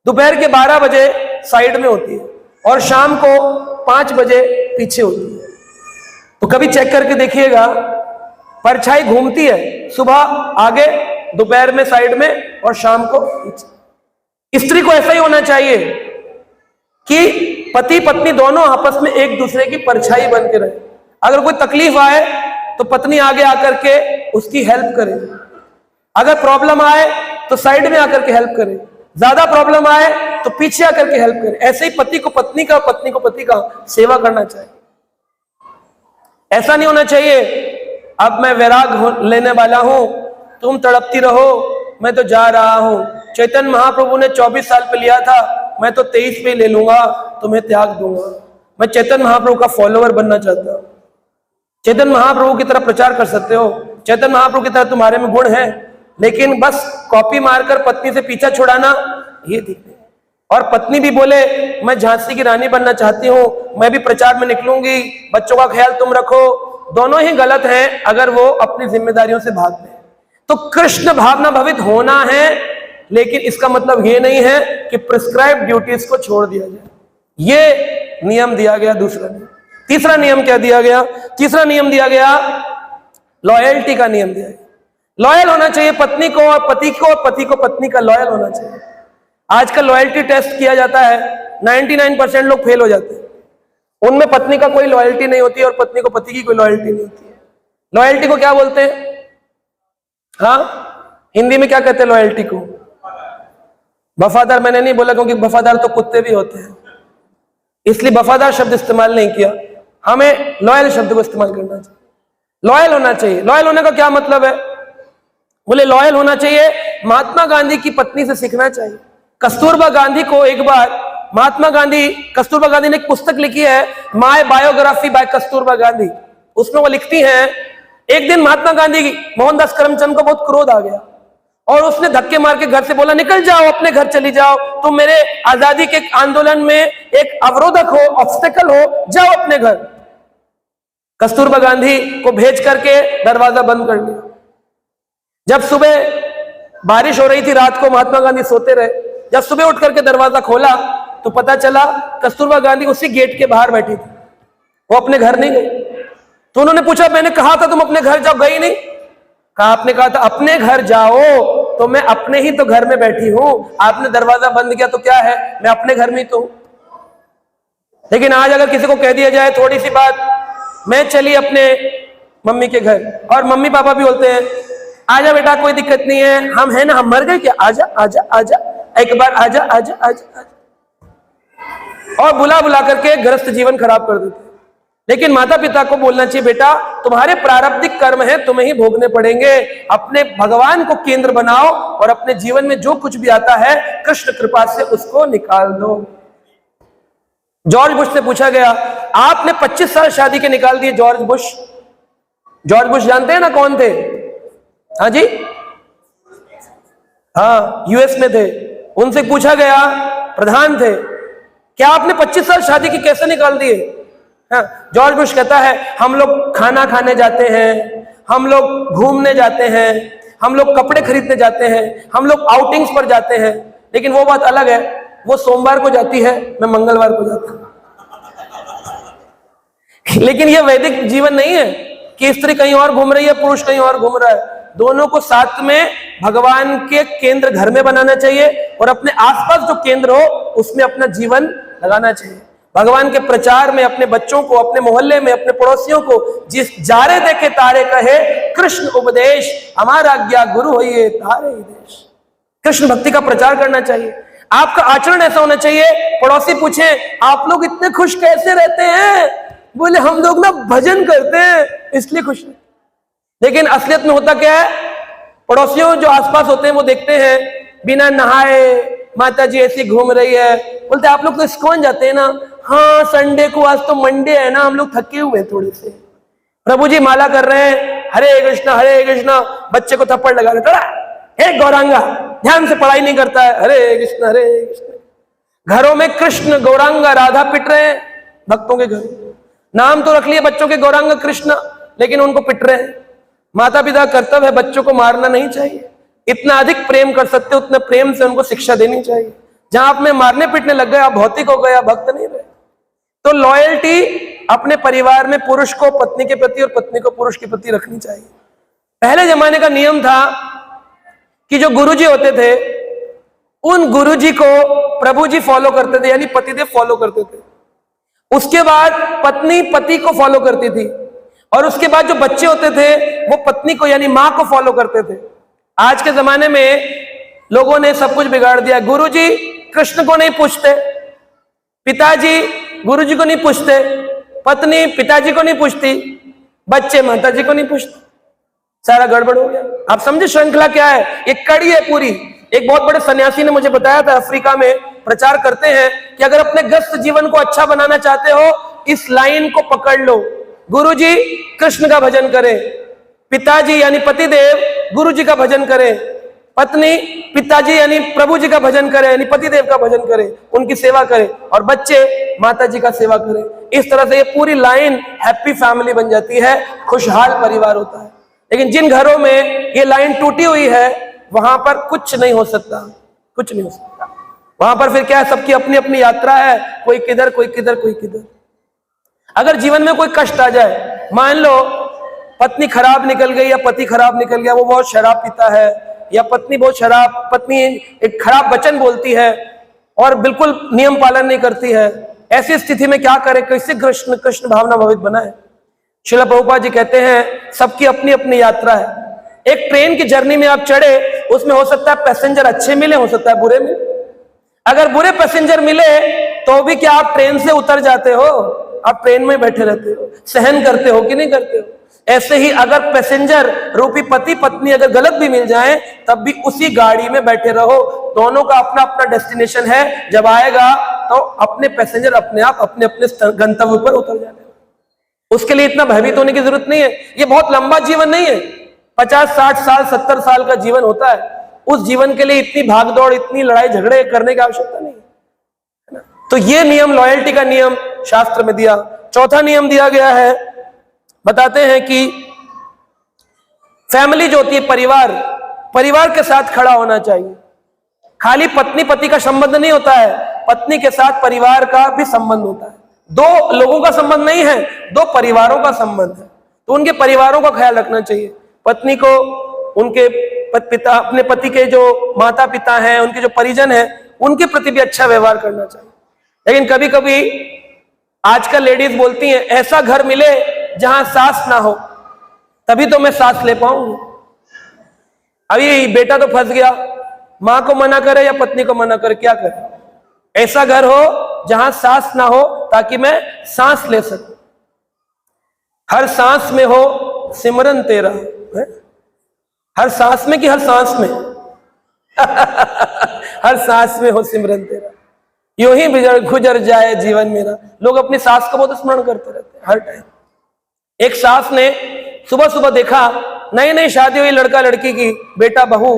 दोपहर के 12 बजे साइड में होती है और शाम को 5 बजे पीछे होती है। तो कभी चेक करके देखिएगा, परछाई घूमती है, सुबह आगे, दोपहर में साइड में और शाम को पीछे। स्त्री को ऐसा ही होना चाहिए कि पति पत्नी दोनों आपस में एक दूसरे की परछाई बन के रहे। अगर कोई तकलीफ आए तो पत्नी आगे आकर के उसकी हेल्प करे, अगर प्रॉब्लम आए तो साइड में आकर के हेल्प करे, ज्यादा प्रॉब्लम आए तो पीछे आकर के हेल्प करे। ऐसे ही पति को पत्नी का, पत्नी को पति का सेवा करना चाहिए। ऐसा नहीं होना चाहिए अब मैं वैराग लेने वाला हूं, तुम तड़पती रहो, मैं तो जा रहा हूं। चैतन्य महाप्रभु ने 24 साल पे लिया था, मैं तो 23 पे ले लूंगा, तुम्हें त्याग दूंगा। मैं चैतन्य महाप्रभु का फॉलोअर बनना चाहता हूं। चैतन्य महाप्रभु की तरह प्रचार कर सकते हो, चैतन्य महाप्रभु की तरह तुम्हारे में गुण है, लेकिन बस कॉपी मारकर पत्नी से पीछा छुड़ाना ये ठीक नहीं। और पत्नी भी बोले मैं झांसी की रानी बनना चाहती हूँ, मैं भी प्रचार में निकलूंगी, बच्चों का ख्याल तुम रखो, दोनों ही गलत हैं अगर वो अपनी जिम्मेदारियों से भागते हैं। तो कृष्ण भावना भवित होना है, लेकिन इसका मतलब ये नहीं है कि प्रिस्क्राइब ड्यूटीज को छोड़ दिया जाए। ये नियम दिया गया। दूसरा नियम, तीसरा नियम क्या दिया गया? तीसरा नियम दिया गया लॉयल्टी का नियम दिया गया। लॉयल होना चाहिए पत्नी को और पति को, पति को पत्नी का लॉयल होना चाहिए। आजकल लॉयल्टी टेस्ट किया जाता है, 99% लोग फेल हो जाते हैं, उनमें पत्नी का कोई लॉयल्टी नहीं होती और पत्नी को पति की कोई लॉयल्टी नहीं होती है। लॉयल्टी को क्या बोलते हैं? हाँ, हिंदी में क्या कहते हैं लॉयल्टी को? वफादार मैंने नहीं बोला, क्योंकि वफादार तो कुत्ते भी होते हैं, इसलिए वफादार शब्द इस्तेमाल नहीं किया। हमें लॉयल शब्द को इस्तेमाल करना चाहिए। लॉयल होना चाहिए। लॉयल होने का क्या मतलब है? बोले लॉयल होना चाहिए, महात्मा गांधी की पत्नी से सीखना चाहिए। कस्तूरबा गांधी को एक बार कस्तूरबा गांधी ने एक पुस्तक लिखी है, my biography by Kasturba Gandhi. उसमें वो लिखती हैं, एक दिन महात्मा गांधी मोहनदास करमचंद को बहुत क्रोध आ गया और उसने धक्के मार के घर से बोला, निकल जाओ, अपने घर चली जाओ, तुम मेरे आजादी के आंदोलन में एक अवरोधक हो, ऑब्स्टेकल हो, जाओ अपने घर। कस्तूरबा गांधी को भेज करके दरवाजा बंद कर लिया। जब सुबह बारिश हो रही थी, रात को महात्मा गांधी सोते रहे, जब सुबह उठ करके दरवाजा खोला तो पता चला कस्तूरबा गांधी उसी गेट के बाहर बैठी थी, वो अपने घर नहीं गई। तो उन्होंने पूछा, मैंने कहा था तुम अपने घर जाओ, गई नहीं? कहा, आपने कहा था अपने घर जाओ, तो मैं अपने ही तो घर में बैठी हूं, आपने दरवाजा बंद किया तो क्या है, मैं अपने घर में ही तो हूं। लेकिन आज अगर किसी को कह दिया जाए थोड़ी सी बात, मैं चली अपने मम्मी के घर, और मम्मी पापा भी बोलते हैं, आजा बेटा, कोई दिक्कत नहीं है, हम है ना, हम मर गए क्या, आजा आजा आजा, एक बार आजा आजा आजा, और बुला बुला करके गृहस्थ जीवन खराब कर देते। लेकिन माता पिता को बोलना चाहिए, बेटा तुम्हारे प्रारब्धिक कर्म है, तुम्हें ही भोगने पड़ेंगे, अपने भगवान को केंद्र बनाओ और अपने जीवन में जो कुछ भी आता है कृष्ण कृपा से उसको निकाल दो। जॉर्ज बुश से पूछा गया, आपने 25 साल शादी के निकाल दिए। जॉर्ज बुश जानते हैं ना कौन थे? हाँ जी, हाँ, यूएस में थे। उनसे पूछा गया, प्रधान थे, क्या आपने 25 साल शादी की कैसे निकाल दिए? हाँ, जॉर्ज बुश कहता है, हम लोग खाना खाने जाते हैं, हम लोग घूमने जाते हैं, हम लोग कपड़े खरीदने जाते हैं, हम लोग आउटिंग्स पर जाते हैं, लेकिन वो बात अलग है, वो सोमवार को जाती है, मैं मंगलवार को जाता हूं। लेकिन ये वैदिक जीवन नहीं है कि स्त्री कहीं और घूम रही है, पुरुष कहीं और घूम रहा है। दोनों को साथ में भगवान के केंद्र घर में बनाना चाहिए और अपने आसपास जो केंद्र हो उसमें अपना जीवन लगाना चाहिए। भगवान के प्रचार में अपने बच्चों को, अपने मोहल्ले में, अपने पड़ोसियों को जिस जारे देखे तारे कहे, कृष्ण उपदेश हमारा आज्ञा गुरु होइए तारे ही देश। कृष्ण भक्ति का प्रचार करना चाहिए। आपका आचरण ऐसा होना चाहिए, पड़ोसी पूछे आप लोग इतने खुश कैसे रहते हैं? बोले हम लोग ना भजन करते हैं इसलिए खुश है। लेकिन असलियत में होता क्या है? पड़ोसियों जो आसपास होते हैं वो देखते हैं बिना नहाए माता जी ऐसी घूम रही है, बोलते आप लोग तो इस्कॉन जाते हैं ना? हाँ, संडे को, आज तो मंडे है ना, हम लोग थके हुए हैं थोड़े से। प्रभु जी माला कर रहे हैं, हरे कृष्णा, बच्चे को थप्पड़ लगा रहे, हे गौरांगा, ध्यान से पढ़ाई नहीं करता है, हरे कृष्ण। घरों में कृष्ण गौरांगा राधा पिट रहे हैं, भक्तों के घर नाम तो रख लिए बच्चों के गौरांगा कृष्ण, लेकिन उनको पिट रहे हैं। माता पिता कर्तव्य है, बच्चों को मारना नहीं चाहिए। इतना अधिक प्रेम कर सकते हो उतने प्रेम से उनको शिक्षा देनी चाहिए। जहां आप में मारने पीटने लग गए, आप भौतिक हो गए, आप भक्त नहीं रहे। तो लॉयल्टी अपने परिवार में पुरुष को पत्नी के प्रति और पत्नी को पुरुष के प्रति रखनी चाहिए। पहले जमाने का नियम था कि जो गुरुजी होते थे उन गुरुजी को प्रभु जी फॉलो करते थे, यानी पतिदेव फॉलो करते थे। उसके बाद पत्नी पति को फॉलो करती थी, और उसके बाद जो बच्चे होते थे वो पत्नी को यानी मां को फॉलो करते थे। आज के जमाने में लोगों ने सब कुछ बिगाड़ दिया। गुरुजी कृष्ण को नहीं पूछते, पिताजी गुरुजी को नहीं पूछते, पत्नी पिताजी को नहीं पूछती, बच्चे माताजी को नहीं पूछते, सारा गड़बड़ हो गया। आप समझे श्रृंखला क्या है? एक कड़ी है पूरी। एक बहुत बड़े सन्यासी ने मुझे बताया था, अफ्रीका में प्रचार करते हैं कि अगर अपने गृहस्थ जीवन को अच्छा बनाना चाहते हो, इस लाइन को पकड़ लो। गुरुजी कृष्ण का भजन करें, पिताजी यानी पतिदेव गुरुजी का भजन करें, पत्नी पिताजी यानी प्रभु जी का भजन करें, यानी पतिदेव का भजन करें, उनकी सेवा करें, और बच्चे माता जी का सेवा करें। इस तरह से ये पूरी लाइन हैप्पी फैमिली बन जाती है, खुशहाल परिवार होता है। लेकिन जिन घरों में ये लाइन टूटी हुई है वहां पर कुछ नहीं हो सकता, कुछ नहीं हो सकता। वहां पर फिर क्या है, सबकी अपनी अपनी यात्रा है, कोई किधर कोई किधर कोई किधर। अगर जीवन में कोई कष्ट आ जाए, मान लो पत्नी खराब निकल गई या पति खराब निकल गया, वो बहुत शराब पीता है, या पत्नी एक खराब वचन बोलती है और बिल्कुल नियम पालन नहीं करती है, ऐसी स्थिति में क्या करे? कैसे कृष्ण कृष्ण भावना भावित बनाए? श्रील प्रभुपाद जी कहते हैं सबकी अपनी अपनी यात्रा है। एक ट्रेन की जर्नी में आप चढ़े, उसमें हो सकता है पैसेंजर अच्छे मिले, हो सकता है बुरे मिले। अगर बुरे पैसेंजर मिले तो भी क्या आप ट्रेन से उतर जाते हो? आप ट्रेन में बैठे रहते हो, सहन करते हो कि नहीं करते हो? ऐसे ही अगर पैसेंजर रूपी पति पत्नी अगर गलत भी मिल जाए तब भी उसी गाड़ी में बैठे रहो, दोनों का अपना अपना डेस्टिनेशन है। जब आएगा तो अपने पैसेंजर अपने आप अपने अपने गंतव्य पर उतर जाने, उसके लिए इतना भयभीत होने की जरूरत नहीं है। ये बहुत लंबा जीवन नहीं है, 50, 60 साल 70 साल का जीवन होता है। उस जीवन के लिए इतनी भागदौड़, इतनी लड़ाई झगड़े करने की आवश्यकता नहीं है। तो ये नियम, लॉयल्टी का नियम शास्त्र में दिया। चौथा नियम दिया गया है, बताते हैं कि फैमिली जो होती है, परिवार, परिवार के साथ खड़ा होना चाहिए। खाली पत्नी पति का संबंध नहीं होता है, पत्नी के साथ परिवार का भी संबंध होता है। दो लोगों का संबंध नहीं है, दो परिवारों का संबंध है। तो उनके परिवारों का ख्याल रखना चाहिए। पत्नी को उनके पिता, अपने पति के जो माता पिता हैं, उनके जो परिजन हैं, उनके प्रति भी अच्छा व्यवहार करना चाहिए। लेकिन कभी कभी आजकल लेडीज बोलती हैं, ऐसा घर मिले जहां सास ना हो तभी तो मैं सास ले पाऊंगी। अभी बेटा तो फंस गया, मां को मना करे या पत्नी को मना करे, क्या करे? ऐसा घर हो जहां सांस ना हो ताकि मैं सांस ले सकूं। हर सांस में हो सिमरन तेरा, है? हर सांस में कि हर सांस में? हर सांस में हो सिमरन तेरा, यूं ही गुजर जाए जीवन मेरा। लोग अपनी सास का बहुत स्मरण करते रहते हैं हर टाइम। एक सास ने सुबह सुबह देखा, नई नई शादी हुई लड़का लड़की की, बेटा बहू,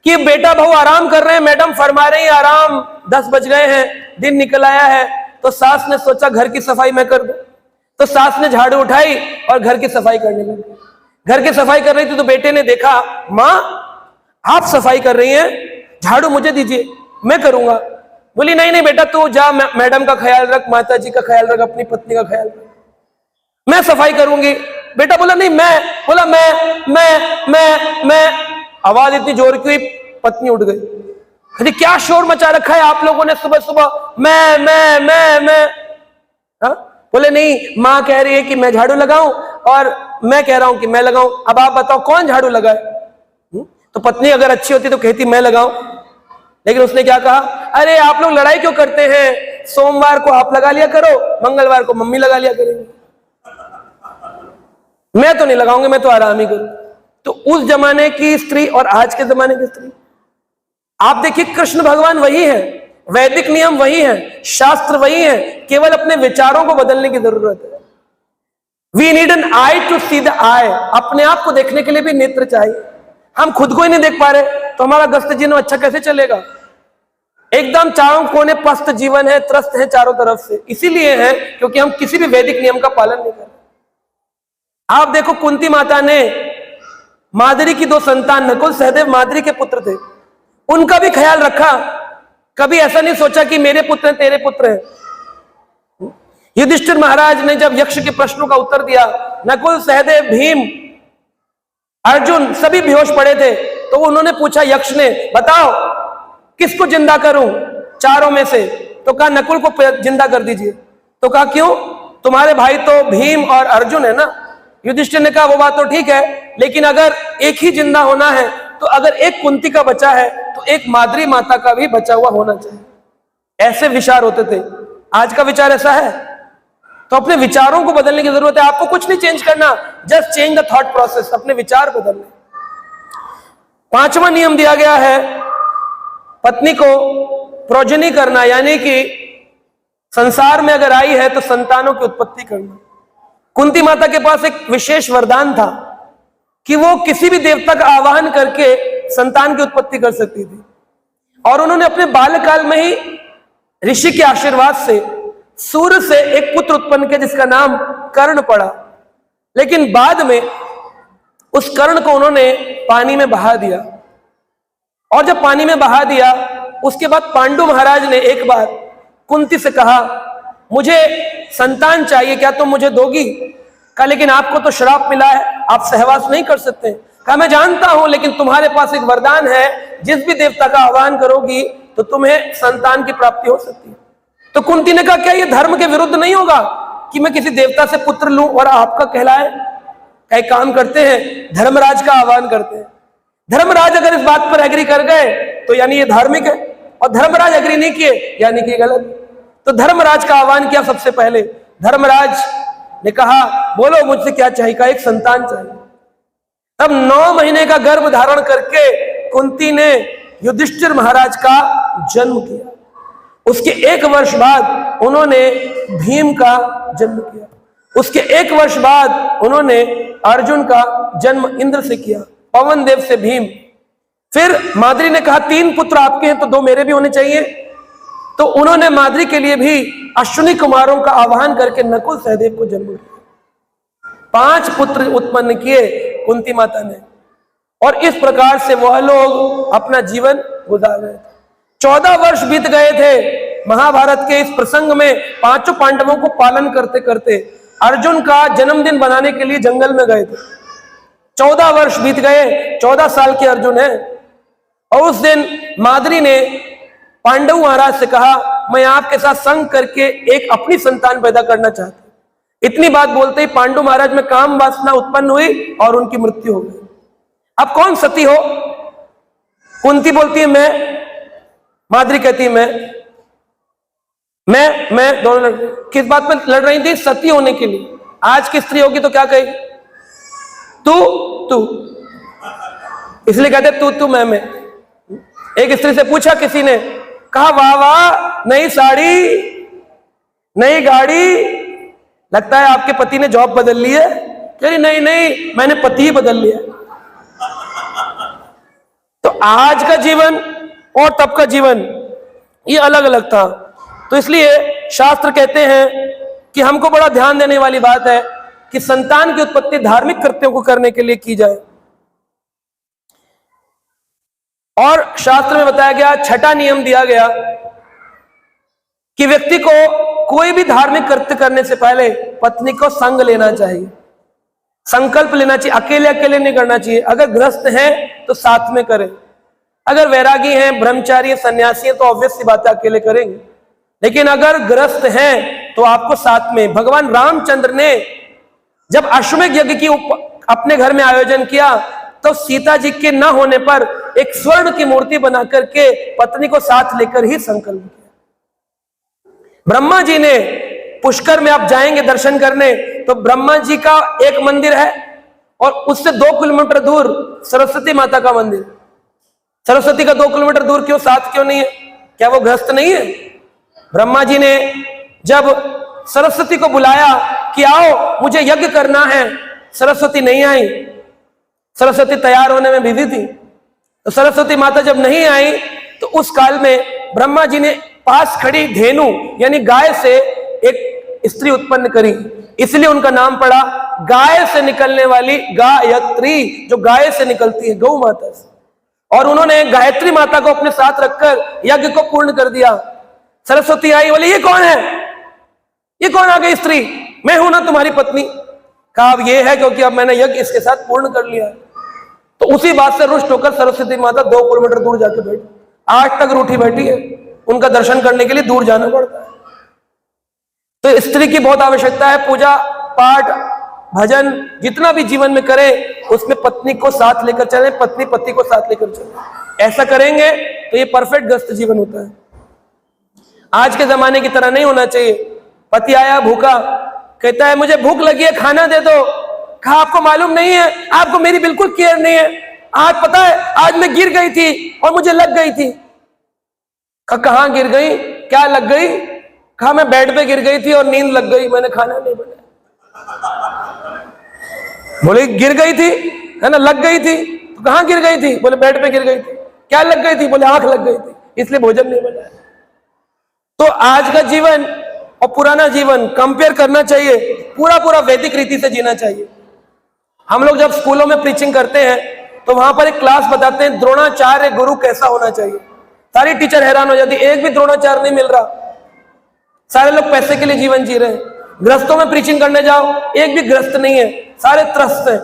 कि बेटा बहू आराम कर रहे हैं, मैडम फरमा रही है आराम, 10 बज गए हैं, दिन निकल आया है। तो सास ने सोचा घर की सफाई मैं कर दूं। तो सास ने झाड़ू उठाई और घर की सफाई करने लगी। घर की सफाई कर रही थी तो बेटे ने देखा, माँ आप सफाई कर रही हैं, झाड़ू मुझे दीजिए, मैं करूंगा। बोली नहीं नहीं बेटा तू जा, मैडम का ख्याल रख, माता जी का ख्याल रख, अपनी पत्नी का ख्याल रख, मैं सफाई करूंगी। बेटा बोला नहीं मैं, बोला मैं। आवाज इतनी जोर की, पत्नी उठ गई। कहती क्या शोर मचा रखा है आप लोगों ने सुबह सुबह, मैं। हाँ? बोले नहीं, माँ कह रही है कि मैं झाड़ू लगाऊं और मैं कह रहा हूं कि मैं लगाऊं, अब आप बताओ कौन झाड़ू लगाए? तो पत्नी अगर अच्छी होती तो कहती मैं लगाऊं, लेकिन उसने क्या कहा, अरे आप लोग लड़ाई क्यों करते हैं, सोमवार को आप लगा लिया करो, मंगलवार को मम्मी लगा लिया करेंगी, मैं तो नहीं लगाऊंगी, मैं तो आराम ही करूं। तो उस जमाने की स्त्री और आज के जमाने की स्त्री, आप देखिए कृष्ण भगवान वही है, वैदिक नियम वही है, शास्त्र वही है, केवल अपने विचारों को बदलने की जरूरत है। We need an eye to see the eye, अपने आप को देखने के लिए भी नेत्र चाहिए। हम खुद को ही नहीं देख पा रहे तो हमारा गस्त जीवन अच्छा कैसे चलेगा? एकदम चारों कोने पस्त जीवन है, त्रस्त है चारों तरफ से, इसीलिए है क्योंकि हम किसी भी वैदिक नियम का पालन नहीं करते। आप देखो कुंती माता ने माद्री की 2 संतान, नकुल सहदेव माद्री के पुत्र थे, उनका भी ख्याल रखा। कभी ऐसा नहीं सोचा कि मेरे पुत्र हैं तेरे पुत्र हैं। युधिष्ठिर महाराज ने जब यक्ष के प्रश्नों का उत्तर दिया, नकुल सहदेव भीम अर्जुन सभी बेहोश पड़े थे, तो उन्होंने पूछा यक्ष ने, बताओ किसको जिंदा करूं चारों में से? तो कहा नकुल को जिंदा कर दीजिए। तो कहा क्यों? तुम्हारे भाई तो भीम और अर्जुन है ना। युधिष्ठिर ने कहा वो बात तो ठीक है, लेकिन अगर एक ही जिंदा होना है तो अगर एक कुंती का बचा है तो एक माद्री माता का भी बचा हुआ होना चाहिए। ऐसे विचार होते थे। आज का विचार ऐसा है? तो अपने विचारों को बदलने की जरूरत है। आपको कुछ नहीं चेंज करना, just change the thought process, अपने विचार बदलने। 5वां नियम दिया गया है, पत्नी को प्रोजनी करना, यानी कि संसार में अगर आई है तो संतानों की उत्पत्ति करना। कुंती माता के पास एक विशेष वरदान था कि वो किसी भी देवता का आवाहन करके संतान की उत्पत्ति कर सकती थी, और उन्होंने अपने बाल्यकाल में ही ऋषि के आशीर्वाद से सूर्य से एक पुत्र उत्पन्न किया जिसका नाम कर्ण पड़ा। लेकिन बाद में उस कर्ण को उन्होंने पानी में बहा दिया, और जब पानी में बहा दिया उसके बाद पांडु महाराज ने एक बार कुंती से कहा, मुझे संतान चाहिए, क्या तुम मुझे दोगी? कहा लेकिन आपको तो श्राप मिला है, आप सहवास नहीं कर सकते। कहा मैं जानता हूं, लेकिन तुम्हारे पास एक वरदान है, जिस भी देवता का आह्वान करोगी तो तुम्हें संतान की प्राप्ति हो सकती है। तो कुंती ने कहा क्या ये धर्म के विरुद्ध नहीं होगा कि मैं किसी देवता से पुत्र लूं और आपका कहलाए? कई काम करते हैं, धर्मराज का आह्वान करते हैं। धर्मराज अगर इस बात पर एग्री कर गए तो यानी ये धार्मिक है, और धर्मराज एग्री नहीं किए यानी कि गलत। तो धर्मराज का आह्वान किया सबसे पहले। धर्मराज ने कहा बोलो मुझसे क्या चाहिए? कहा एक संतान चाहिए। तब 9 महीने का गर्भ धारण करके कुंती ने युधिष्ठिर महाराज का जन्म किया। उसके 1 वर्ष बाद उन्होंने भीम का जन्म किया। उसके 1 वर्ष बाद उन्होंने अर्जुन का जन्म इंद्र से किया, पवन देव से भीम। फिर माद्री ने कहा 3 पुत्र आपके हैं तो 2 मेरे भी होने चाहिए। तो उन्होंने माद्री के लिए भी अश्विनी कुमारों का आह्वान करके नकुल सहदेव को जन्म दिया। 5 पुत्र उत्पन्न किए कुंती माता ने, और इस प्रकार से वह लोग अपना जीवन गुजार गए। 14 वर्ष बीत गए थे महाभारत के इस प्रसंग में। 5 पांडवों को पालन करते करते अर्जुन का जन्मदिन बनाने के लिए जंगल में गए थे। 14 वर्ष बीत गए, 14 साल के अर्जुन है। और उस दिन माद्री ने पांडव महाराज से कहा मैं आपके साथ संग करके एक अपनी संतान पैदा करना चाहता हूं। इतनी बात बोलते ही पांडु महाराज में काम वासना उत्पन्न हुई और उनकी मृत्यु हो गई। अब कौन सती हो? कुंती बोलती है मैं, माद्री कहती है मैं दोनों लड़। किस बात पर लड़ रही थी? सती होने के लिए। आज की स्त्री होगी तो क्या कहेगी? तू, इसलिए कहते तू मैं। एक स्त्री से पूछा किसी ने, कहा वाह वाह, नई साड़ी, नई गाड़ी, लगता है आपके पति ने जॉब बदल ली है। कह रही नहीं मैंने पति ही बदल लिया। तो आज का जीवन और तब का जीवन ये अलग अलग था। तो इसलिए शास्त्र कहते हैं कि हमको बड़ा ध्यान देने वाली बात है कि संतान की उत्पत्ति धार्मिक कृत्यों को करने के लिए की जाए। और शास्त्र में बताया गया, 6ठा नियम दिया गया कि व्यक्ति को कोई भी धार्मिक कृत्य करने से पहले पत्नी को संग लेना चाहिए, संकल्प लेना चाहिए। अकेले नहीं करना चाहिए। अगर गृहस्थ है तो साथ में करें, अगर वैरागी हैं, ब्रह्मचारी हैं, सन्यासी हैं तो ऑब्वियस सी बात है अकेले करेंगे। लेकिन अगर गृहस्थ हैं तो आपको साथ में। भगवान रामचंद्र ने जब अश्वमेध यज्ञ की अपने घर में आयोजन किया तो सीता जी के न होने पर एक स्वर्ण की मूर्ति बना करके पत्नी को साथ लेकर ही संकल्प किया। ब्रह्मा जी ने, पुष्कर में आप जाएंगे दर्शन करने तो ब्रह्मा जी का एक मंदिर है और उससे 2 किलोमीटर दूर सरस्वती माता का मंदिर। सरस्वती का 2 किलोमीटर दूर क्यों, साथ क्यों नहीं है? क्या वो गृहस्थ नहीं है? ब्रह्मा जी ने जब सरस्वती को बुलाया कि आओ मुझे यज्ञ करना है, सरस्वती नहीं आई। सरस्वती तैयार होने में बिजी थी। तो सरस्वती माता जब नहीं आई तो उस काल में ब्रह्मा जी ने पास खड़ी धेनु यानी गाय से एक स्त्री उत्पन्न करी, इसलिए उनका नाम पड़ा गाय से निकलने वाली गायत्री, जो गाय से निकलती है, गौ माता से। और उन्होंने गायत्री माता को अपने साथ रखकर यज्ञ को पूर्ण कर दिया। सरस्वती आई, बोले ये कौन है? ये कौन आ गई स्त्री? मैं हूं ना तुम्हारी पत्नी। कहा अब ये है क्योंकि अब मैंने यज्ञ इसके साथ पूर्ण कर लिया। तो उसी बात से रुष्ट होकर सरस्वती माता 2 किलोमीटर दूर जाके बैठी, आज तक रूठी बैठी है। उनका दर्शन करने के लिए दूर जाना पड़ता है। तो स्त्री की बहुत आवश्यकता है। पूजा पाठ भजन जितना भी जीवन में करे उसमें पत्नी को साथ लेकर चले, पत्नी पति को साथ लेकर चले। ऐसा करेंगे तो ये परफेक्ट गृहस्थ जीवन होता है। आज के जमाने की तरह नहीं होना चाहिए। पति आया भूखा, कहता है मुझे भूख लगी है, खाना दे दो। कहा आपको मालूम नहीं है, आपको मेरी बिल्कुल केयर नहीं है। आज पता है आज मैं गिर गई थी और मुझे लग गई थी। कहाँ गिर गई, क्या लग गई? कहा मैं बेड पे गिर गई थी और नींद लग गई, मैंने खाना नहीं बनाया। बोले गिर गई थी है ना, लग गई थी तो कहाँ गिर गई थी? बोले बेड पे गिर गई थी। क्या लग गई थी? बोले आंख लग गई थी, इसलिए भोजन नहीं बनाया। तो आज का जीवन और पुराना जीवन कंपेयर करना चाहिए, पूरा वैदिक रीति से जीना चाहिए। हम लोग जब स्कूलों में प्रीचिंग करते हैं तो वहां पर एक क्लास बताते हैं द्रोणाचार्य गुरु कैसा होना चाहिए। सारी टीचर हैरान हो जाती, एक भी द्रोणाचार्य नहीं मिल रहा। सारे लोग पैसे के लिए जीवन जी रहे हैं। गृहस्थों में प्रीचिंग करने जाओ, एक भी गृहस्थ नहीं है, सारे त्रस्त हैं।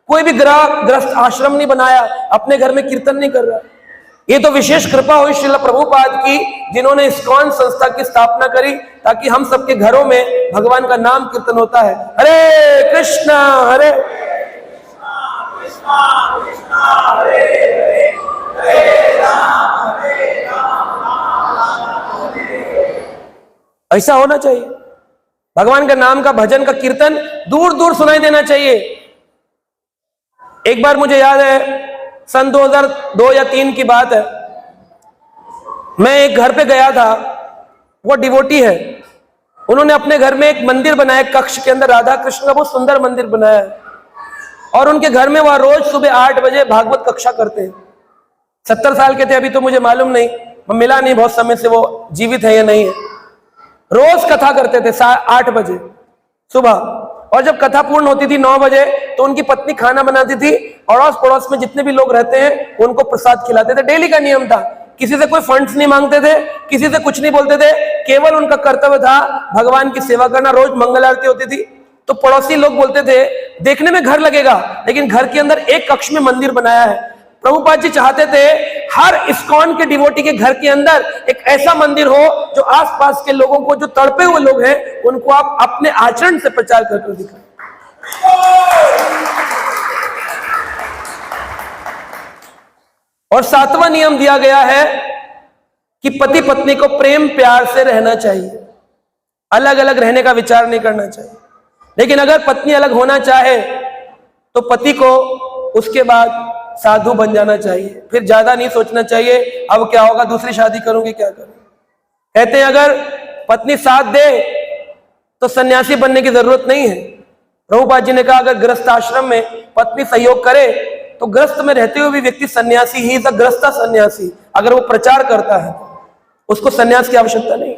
कोई भी गृहस्थ आश्रम नहीं बनाया, अपने घर में कीर्तन नहीं कर रहा। ये तो विशेष कृपा हुई श्रील प्रभुपाद की, जिन्होंने इस्कॉन संस्था की स्थापना करी ताकि हम सबके घरों में भगवान का नाम कीर्तन होता है। हरे कृष्णा हरे ऐसा होना चाहिए। भगवान का नाम का भजन का कीर्तन दूर दूर सुनाई देना चाहिए। एक बार मुझे याद है, सन 2002 या 3 की बात है, मैं एक घर पे गया था, वो डिवोटी है, उन्होंने अपने घर में एक मंदिर बनाया, कक्ष के अंदर राधा कृष्ण का बहुत सुंदर मंदिर बनाया है, और उनके घर में वह रोज सुबह 8 बजे भागवत कक्षा करते हैं। 70 साल के थे अभी, तो मुझे मालूम नहीं, मिला नहीं बहुत समय से वो जीवित है या नहीं है। रोज कथा करते थे 8 बजे सुबह, और जब कथा पूर्ण होती थी 9 बजे तो उनकी पत्नी खाना बनाती थी, अड़ोस पड़ोस में जितने भी लोग रहते हैं उनको प्रसाद खिलाते थे। डेली का नियम था, किसी से कोई फंड्स नहीं मांगते थे, किसी से कुछ नहीं बोलते थे, केवल उनका कर्तव्य था भगवान की सेवा करना। रोज मंगल आरती होती थी, तो पड़ोसी लोग बोलते थे देखने में घर लगेगा, लेकिन घर के अंदर एक कक्ष में मंदिर बनाया है। प्रभुपाद जी चाहते थे हर इस्कॉन के डिवोटी के घर के अंदर एक ऐसा मंदिर हो जो आसपास के लोगों को, जो तड़पे हुए लोग हैं, उनको आप अपने आचरण से प्रचार करके दिखाएं। और 7वां नियम दिया गया है कि पति पत्नी को प्रेम प्यार से रहना चाहिए, अलग अलग रहने का विचार नहीं करना चाहिए। लेकिन अगर पत्नी अलग होना चाहे तो पति को उसके बाद साधु बन जाना चाहिए, फिर ज्यादा नहीं सोचना चाहिए अब क्या होगा, दूसरी शादी करूंगी क्या करूंगी। कहते हैं अगर पत्नी साथ दे तो सन्यासी बनने की जरूरत नहीं है। प्रभुपाद जी ने कहा अगर गृहस्थ आश्रम में पत्नी सहयोग करे तो गृहस्थ में रहते हुए भी व्यक्ति सन्यासी ही, गृहस्थ सन्यासी, अगर वो प्रचार करता है उसको सन्यास की आवश्यकता नहीं।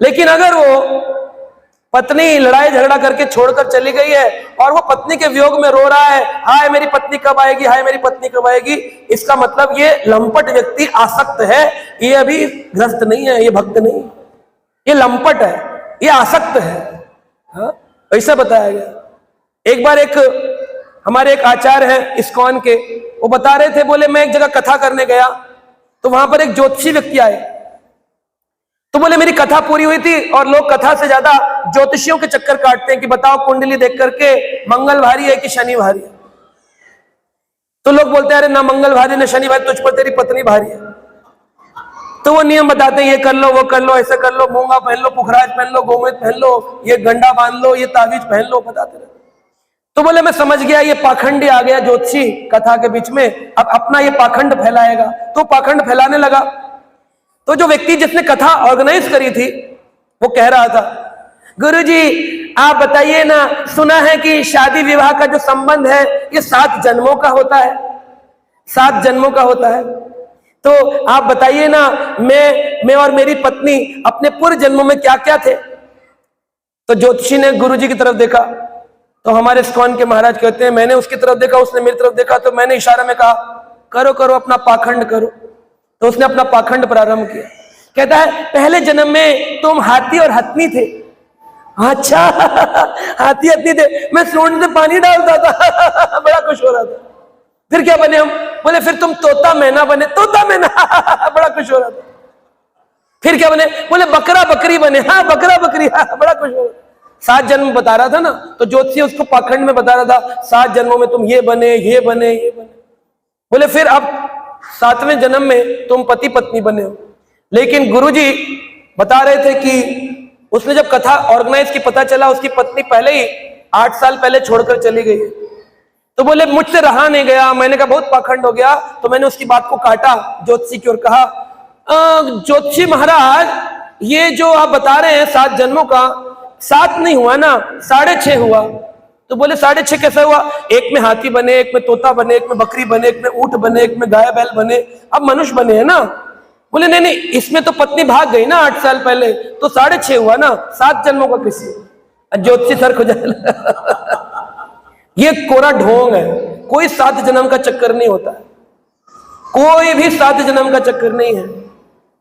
लेकिन अगर वो पत्नी लड़ाई झगड़ा करके छोड़कर चली गई है और वो पत्नी के वियोग में रो रहा है, हाय मेरी पत्नी कब आएगी, हाय मेरी पत्नी कब आएगी, इसका मतलब ये लंपट व्यक्ति आसक्त है, ये अभी ग्रस्त नहीं है, ये भक्त नहीं, ये लंपट है, ये आसक्त है। हाँ, ऐसा बताया गया। एक बार हमारे एक आचार्य हैं इस्कॉन के, वो बता रहे थे, बोले मैं एक जगह कथा करने गया तो वहां पर एक ज्योतिषी व्यक्ति आए, तो बोले मेरी कथा पूरी हुई थी और लोग कथा से ज्यादा ज्योतिषियों के चक्कर काटते हैं कि बताओ कुंडली देख करके मंगल भारी है कि शनि भारी है। तो लोग बोलते हैं अरे ना मंगल भारी ना शनि भारी, तुझ पर तेरी पत्नी भारी है। तो वो नियम बताते हैं, ये कर लो वो कर लो, ऐसा कर लो, मूंगा पहन लो, पुखराज पहन लो, गोमेद पहन लो, ये गंडा बांध लो, ये तावीज पहन लो, बताते रहे। तो बोले मैं समझ गया ये पाखंडी आ गया ज्योतिषी कथा के बीच में, अब अपना ये पाखंड फैलाएगा। तो पाखंड फैलाने लगा। तो जो व्यक्ति जिसने कथा ऑर्गेनाइज करी थी वो कह रहा था, गुरुजी आप बताइए ना, सुना है कि शादी विवाह का जो संबंध है ये 7 जन्मों का होता है, 7 जन्मों का होता है, तो आप बताइए ना मैं और मेरी पत्नी अपने पूर्व जन्मों में क्या क्या थे। तो ज्योतिषी ने गुरुजी की तरफ देखा, तो हमारे इस्कॉन के महाराज कहते हैं मैंने उसकी तरफ देखा, उसने मेरी तरफ देखा, तो मैंने इशारा में कहा करो करो अपना पाखंड करो। तो उसने अपना पाखंड प्रारंभ किया। कहता है पहले जन्म में तुम हाथी और हथनी थे। अच्छा हाथी हथनी थे, मैं सूंड से पानी डालता था बड़ा खुश हो रहा था। फिर क्या बने हम? बोले फिर तुम तोता मैना बने, तोता मैना बड़ा खुश हो रहा था। फिर क्या बने? बोले बकरा बकरी बने, हाँ बकरा बकरी, हाँ बड़ा खुश हो रहा था। 7 जन्म बता रहा था ना, तो ज्योतिषी उसको पाखंड में बता रहा था 7 जन्मों में तुम ये बने ये बने ये बने। बोले फिर अब 7वें जन्म में तुम पति पत्नी बने हो। लेकिन गुरुजी बता रहे थे कि उसने जब कथा ऑर्गेनाइज की पता चला उसकी पत्नी पहले ही 8 साल पहले छोड़कर चली गई है। तो बोले मुझसे रहा नहीं गया, मैंने कहा बहुत पाखंड हो गया, तो मैंने उसकी बात को काटा ज्योतिषी की और कहा ज्योतिषी महाराज ये जो आप बता रहे हैं 7 जन्मों का, 7 नहीं हुआ ना, 6.5 हुआ। तो बोले 6.5 कैसा हुआ? एक में हाथी बने, एक में तोता बने, एक में बकरी बने, एक में ऊंट बने, एक में गाय बैल बने, अब मनुष्य बने हैं ना। बोले नहीं नहीं इसमें तो पत्नी भाग गई ना 8 साल पहले, तो 6.5 हुआ ना, 7 जन्मों का किसी। ज्योतिषी सर खुजा ये कोरा ढोंग है, कोई 7 जन्म का चक्कर नहीं होता है, कोई भी 7 जन्म का चक्कर नहीं है।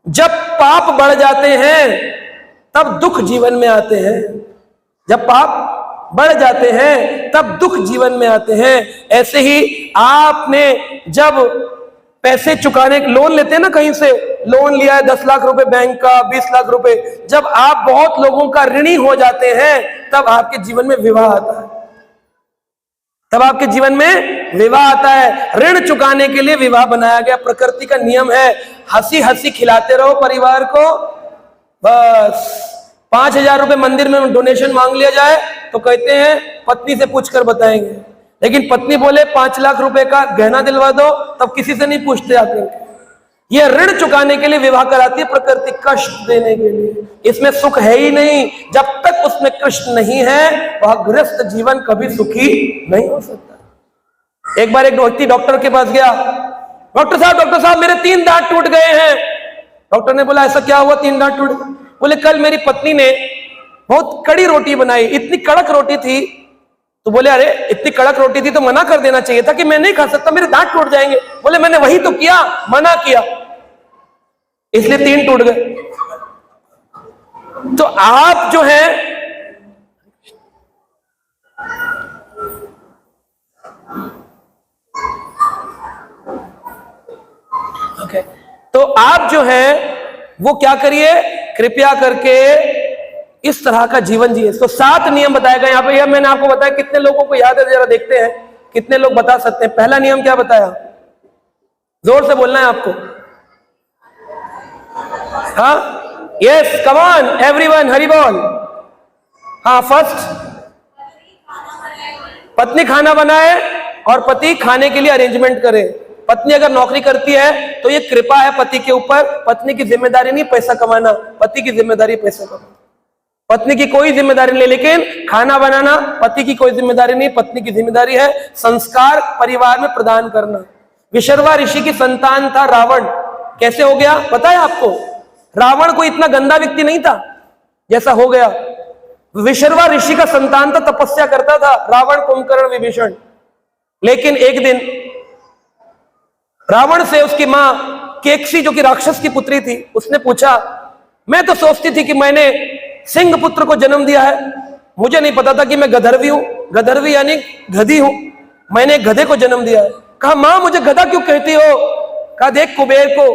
जब पाप बढ़ जाते हैं तब दुख जीवन में आते हैं, जब पाप बढ़ जाते हैं तब दुख जीवन में आते हैं। ऐसे ही आपने जब पैसे चुकाने, लोन लेते हैं ना, कहीं से लोन लिया है 10 लाख रुपए बैंक का, 20 लाख रुपए, जब आप बहुत लोगों का ऋणी हो जाते हैं तब आपके जीवन में विवाह आता है, तब आपके जीवन में विवाह आता है। ऋण चुकाने के लिए विवाह बनाया गया, प्रकृति का नियम है। हंसी हंसी खिलाते रहो परिवार को, बस 5,000 रुपए मंदिर में डोनेशन मांग लिया जाए तो कहते हैं पत्नी से पूछकर बताएंगे, लेकिन पत्नी बोले 5 लाख रुपए का गहना दिलवा दो, तब किसी से नहीं पूछते आकर। ये ऋण चुकाने के लिए विवाह कराती है प्रकृति, कष्ट देने के लिए। इसमें सुख है ही नहीं। जब तक उसमें कृष्ण नहीं है वह गृहस्थ जीवन कभी सुखी नहीं हो सकता। एक बार एक व्यक्ति डॉक्टर के पास गया, डॉक्टर साहब मेरे 3 दांत टूट गए हैं। डॉक्टर ने बोला ऐसा क्या हुआ 3 दांत टूट गए? बोले कल मेरी पत्नी ने बहुत कड़ी रोटी बनाई, इतनी कड़क रोटी थी। तो बोले अरे इतनी कड़क रोटी थी तो मना कर देना चाहिए था कि मैं नहीं खा सकता, मेरे दांत टूट जाएंगे। बोले मैंने वही तो किया, मना किया, इसलिए 3 टूट गए। तो आप जो है तो आप जो है वो क्या करिए, कृपया करके इस तरह का जीवन जिए। तो 7 नियम बताए गए यहाँ पे। यह मैंने आपको बताया, कितने लोगों को याद है जरा देखते हैं, कितने लोग बता सकते हैं। पहला नियम क्या बताया, जोर से बोलना है आपको। हाँ यस कम ऑन एवरीवन, हरी बोल। हाँ फर्स्ट, पत्नी खाना बनाए और पति खाने के लिए अरेंजमेंट करे। पत्नी अगर नौकरी करती है तो ये कृपा है पति के ऊपर। पत्नी की जिम्मेदारी नहीं पैसा कमाना, पति की जिम्मेदारी पैसा कमाना। पत्नी की कोई जिम्मेदारी नहीं, लेकिन खाना बनाना पति की कोई जिम्मेदारी नहीं, पत्नी की जिम्मेदारी है। संस्कार परिवार में प्रदान करना। विशर्वा ऋषि की संतान था रावण, कैसे हो गया पता है आपको? रावण कोई इतना गंदा व्यक्ति नहीं था जैसा हो गया। विशर्वा ऋषि का संतान था, तपस्या करता था रावण, कुंभकर्ण, विभीषण। लेकिन एक दिन रावण से उसकी मां केकसी जो कि राक्षस की पुत्री थी, उसने पूछा मैं तो सोचती थी कि मैंने सिंह पुत्र को जन्म दिया है, मुझे नहीं पता था कि मैं गधर्वी हूं। गधर्वी यानी गधी हूं, मैंने एक गधे को जन्म दिया है। कहा मां मुझे गधा क्यों कहती हो? कहा देख कुबेर को,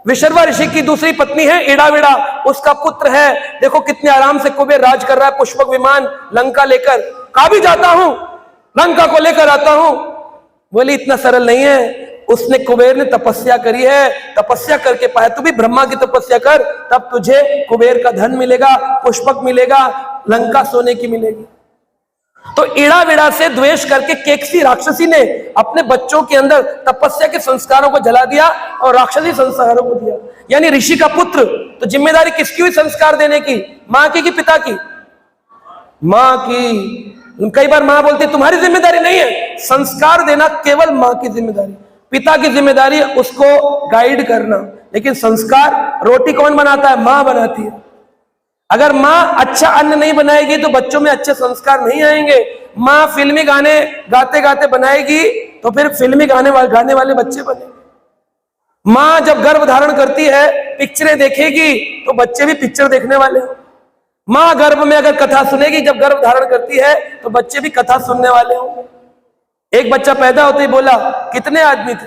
विशर्वा ऋषि की दूसरी पत्नी है इड़ाविड़ा, उसका पुत्र है, देखो कितने आराम से कुबेर राज कर रहा है, पुष्पक विमान लंका लेकर। कहा भी जाता हूं, लंका को लेकर आता हूं। बोली इतना सरल नहीं है। उसने कुबेर ने तपस्या करी है, तपस्या करके पाया। तू भी ब्रह्मा की तपस्या कर, तब तुझे कुबेर का धन मिलेगा, पुष्पक मिलेगा, लंका सोने की मिलेगी। तो इड़ा विड़ा से द्वेष करके केकसी राक्षसी ने अपने बच्चों के अंदर तपस्या के संस्कारों को जला दिया और राक्षसी संस्कारों को दिया। यानी ऋषि का पुत्र, तो जिम्मेदारी किसकी हुई संस्कार देने की? मां की कि पिता की? मां की। कई बार मां बोलती तुम्हारी जिम्मेदारी नहीं है, संस्कार देना केवल मां की जिम्मेदारी। पिता की जिम्मेदारी उसको गाइड करना, लेकिन संस्कार रोटी कौन बनाता है? मां बनाती है। अगर मां अच्छा अन्न नहीं बनाएगी तो बच्चों में अच्छे संस्कार नहीं आएंगे। मां फिल्मी गाने गाते गाते बनाएगी तो फिर फिल्मी गाने वाले बच्चे बनेंगे। मां जब गर्भ धारण करती है, पिक्चरें देखेगी तो बच्चे भी पिक्चर देखने वाले हों। मां गर्भ में अगर कथा सुनेगी, जब गर्भ धारण करती है तो बच्चे भी कथा सुनने वाले होंगे। एक बच्चा पैदा होते ही बोला कितने आदमी थे?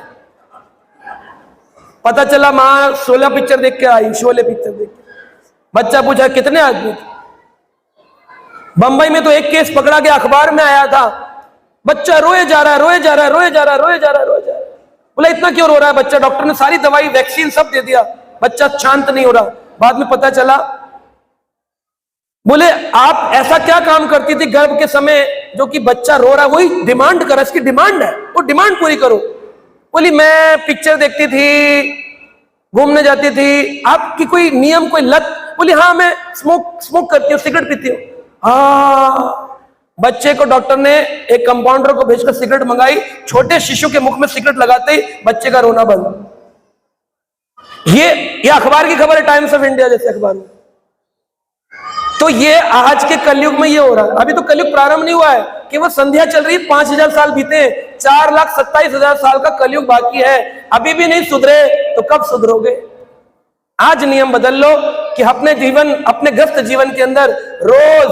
पता चला मां 16 पिक्चर देख के आई, शोले पिक्चर देख के। बच्चा पूछा कितने आदमी थे? बंबई में तो एक केस पकड़ा गया, अखबार में आया था। बच्चा रोए जा रहा है, रोए जा रहा है, रोए जा रहा है, रोए जा रहा है, रोए जा रहा है। बोला इतना क्यों रो रहा है बच्चा? डॉक्टर ने सारी दवाई वैक्सीन सब दे दिया, बच्चा शांत नहीं हो रहा। बाद में पता चला, बोले आप ऐसा क्या काम करती थी गर्भ के समय जो कि बच्चा रो रहा है? वही डिमांड कर, इसकी डिमांड है, वो डिमांड पूरी करो। बोली मैं पिक्चर देखती थी, घूमने जाती थी। आपकी कोई नियम, कोई लत? बोली हाँ मैं स्मोक करती हूँ, सिगरेट पीती हूँ। हाँ। बच्चे को डॉक्टर ने एक कंपाउंडर को भेजकर सिगरेट मंगाई, छोटे शिशु के मुख में सिगरेट लगाते ही बच्चे का रोना बंद। ये अखबार की खबर है, टाइम्स ऑफ इंडिया जैसे अखबार में। तो ये आज के कलयुग में ये हो रहा है। अभी तो कलयुग प्रारंभ नहीं हुआ है, केवल संध्या चल रही है। 5000 साल बीते, 4,27,000 साल का कलयुग बाकी है। अभी भी नहीं सुधरे तो कब सुधरोगे? आज नियम बदल लो कि अपने जीवन, अपने ग्रस्त जीवन के अंदर रोज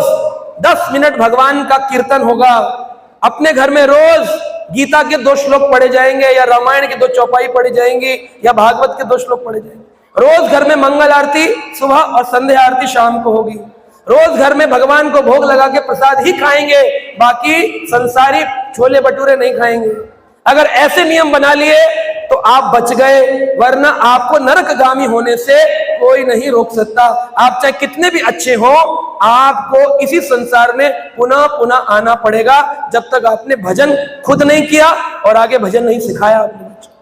10 मिनट भगवान का कीर्तन होगा। अपने घर में रोज गीता के 2 श्लोक पढ़े जाएंगे, या रामायण की 2 चौपाई पढ़ी जाएंगी, या भागवत के 2 श्लोक पढ़े जाएंगे। रोज घर में मंगल आरती सुबह और संध्या आरती शाम को होगी। रोज घर में भगवान को भोग लगा के प्रसाद ही खाएंगे, बाकी संसारी छोले भटूरे नहीं खाएंगे। अगर ऐसे नियम बना लिए तो आप बच गए, वरना आपको नरकगामी होने से कोई नहीं रोक सकता। आप चाहे कितने भी अच्छे हो, आपको इसी संसार में पुनः पुनः आना पड़ेगा, जब तक आपने भजन खुद नहीं किया और आगे भजन नहीं सिखाया अपने बच्चों।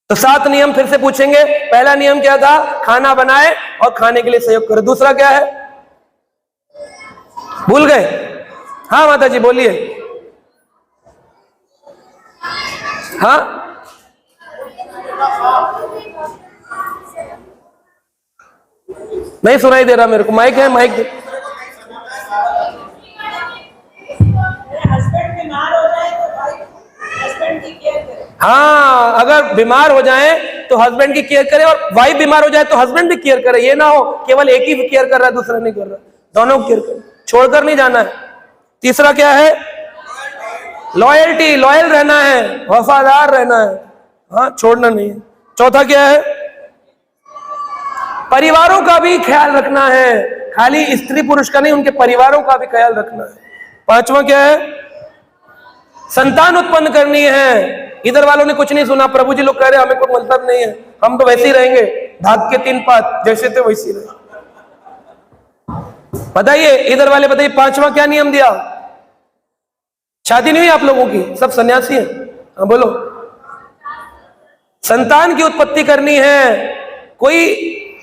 तो 7 नियम फिर से पूछेंगे। पहला नियम क्या था? खाना बनाए और खाने के लिए सहयोग करे। दूसरा क्या है? भूल गए? हाँ माता जी बोलिए। हाँ, नहीं सुनाई दे रहा मेरे को। माइक है? माइक दे। हाँ, अगर बीमार हो जाए तो हस्बैंड की केयर करे, और वाइफ बीमार हो जाए तो हस्बैंड भी केयर करे। ये ना हो केवल एक ही केयर कर रहा है, दूसरा नहीं कर रहा, दोनों केयर करे, छोड़कर नहीं जाना है। तीसरा क्या है? लॉयल्टी, लॉयल रहना है, वफादार रहना है, हाँ छोड़ना नहीं है। चौथा क्या है? परिवारों का भी ख्याल रखना है, खाली स्त्री पुरुष का नहीं, उनके परिवारों का भी ख्याल रखना है। पांचवा क्या है? संतान उत्पन्न करनी है। इधर वालों ने कुछ नहीं सुना, प्रभु जी लोग कह रहे हमें कोई मतलब नहीं है, हम तो वैसे ही रहेंगे, धाक के 3 पात, जैसे थे वैसे ही रहे। बताइए इधर वाले, बताइए पांचवा क्या नियम दिया? शादी नहीं हुई आप लोगों की? सब सन्यासी हैं? हाँ बोलो। संतान की उत्पत्ति करनी है। कोई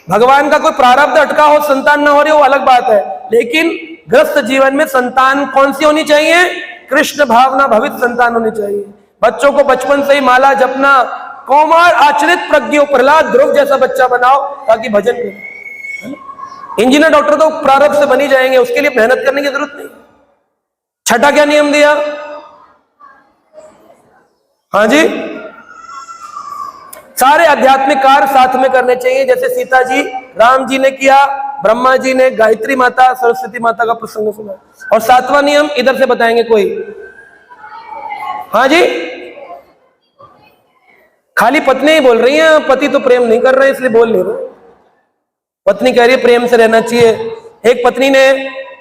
भगवान का कोई प्रारब्ध अटका हो, संतान ना हो रही हो, अलग बात है, लेकिन गृहस्थ जीवन में संतान कौन सी होनी चाहिए? कृष्ण भावना भवित संतान होनी चाहिए। बच्चों को बचपन से ही माला जपना, कौमार आचरित प्रज्ञो प्रहलाद ध्रुव जैसा बच्चा बनाओ, ताकि भजन करे। इंजीनियर डॉक्टर तो प्रारब्ध से बनी जाएंगे, उसके लिए मेहनत करने की जरूरत नहीं। छठा क्या नियम दिया? हाँ जी, सारे आध्यात्मिक कार्य साथ में करने चाहिए, जैसे सीता जी, राम जी ने किया, ब्रह्मा जी ने, गायत्री माता, सरस्वती माता का प्रसंग सुना। और 7वां नियम इधर से बताएंगे कोई? हाँ जी, खाली पत्नी ही बोल रही है, पति तो प्रेम नहीं कर रहे इसलिए बोल नहीं रहे। पत्नी कह रही है प्रेम से रहना चाहिए। एक पत्नी ने,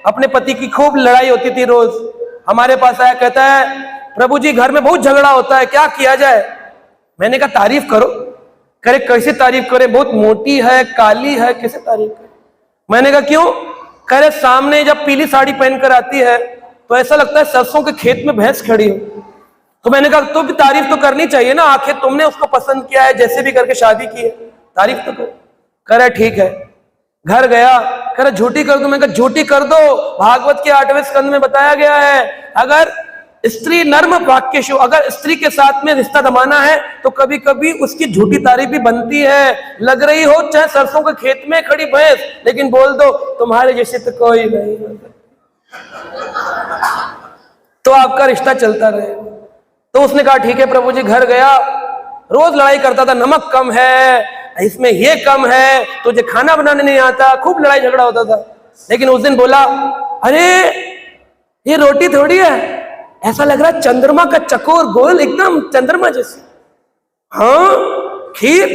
अपने पति की खूब लड़ाई होती थी, रोज हमारे पास आया, कहता है प्रभु जी घर में बहुत झगड़ा होता है, क्या किया जाए? मैंने कहा तारीफ करो। करे कैसे तारीफ करे? बहुत मोटी है, काली है, कैसे तारीफ करे? मैंने कहा क्यों? करे सामने जब पीली साड़ी पहनकर आती है तो ऐसा लगता है सरसों के खेत में भैंस खड़ी हो। तो मैंने कहा तो भी तारीफ तो करनी चाहिए ना, आखिर तुमने उसको पसंद किया है, जैसे भी करके शादी की है, तारीफ तो करो। करे ठीक है। घर गया, करे झूठी कर दो। मैं कहा झूठी कर दो, भागवत के 8वें स्कंद में बताया गया है, अगर स्त्री नर्म वाक्यशु, अगर स्त्री के साथ में रिश्ता जमाना है तो कभी कभी उसकी झूठी तारीफ भी बनती है। लग रही हो चाहे सरसों के खेत में खड़ी भैंस, लेकिन बोल दो तुम्हारे जैसे तो कोई नहीं, तो आपका रिश्ता चलता रहेगा। तो उसने कहा ठीक है प्रभु जी। घर गया, रोज लड़ाई करता था, नमक कम है, इसमें ये कम है, तुझे खाना बनाने नहीं आता, खूब लड़ाई झगड़ा होता था। लेकिन उस दिन बोला अरे ये रोटी थोड़ी है, ऐसा लग रहा है चंद्रमा का चकोर गोल, एकदम चंद्रमा जैसी। हाँ खीर,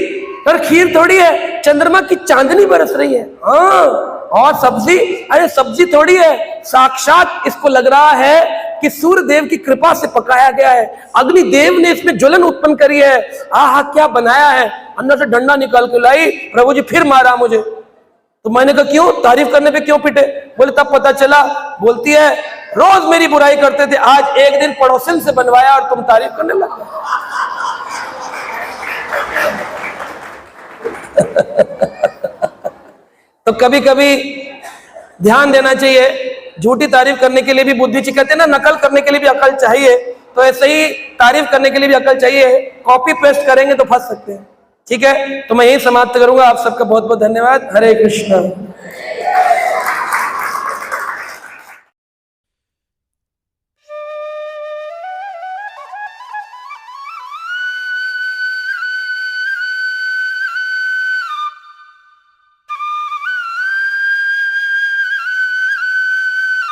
पर खीर थोड़ी है, चंद्रमा की चांदनी बरस रही है। हाँ, और सब्जी, अरे सब्जी थोड़ी है, साक्षात इसको लग रहा है कि सूर्य देव की कृपा से पकाया गया है, अग्नि देव ने इसमें ज्वलन उत्पन्न करी है। आहा क्या बनाया है। अंदर से डंडा निकाल के लाई, प्रभु जी फिर मारा मुझे। तो मैंने कहा क्यों? तारीफ करने पे क्यों पिटे? बोले तब पता चला, बोलती है रोज मेरी बुराई करते थे, आज एक दिन पड़ोसन से बनवाया और तुम तारीफ करने लग गए। तो कभी कभी ध्यान देना चाहिए, झूठी तारीफ करने के लिए भी बुद्धि चाहिए, कहते हैं ना नकल करने के लिए भी अकल चाहिए, तो ऐसे ही तारीफ करने के लिए भी अकल चाहिए। कॉपी पेस्ट करेंगे तो फंस सकते हैं। ठीक है, तो मैं यही समाप्त करूंगा। आप सबका बहुत बहुत धन्यवाद। हरे कृष्णा।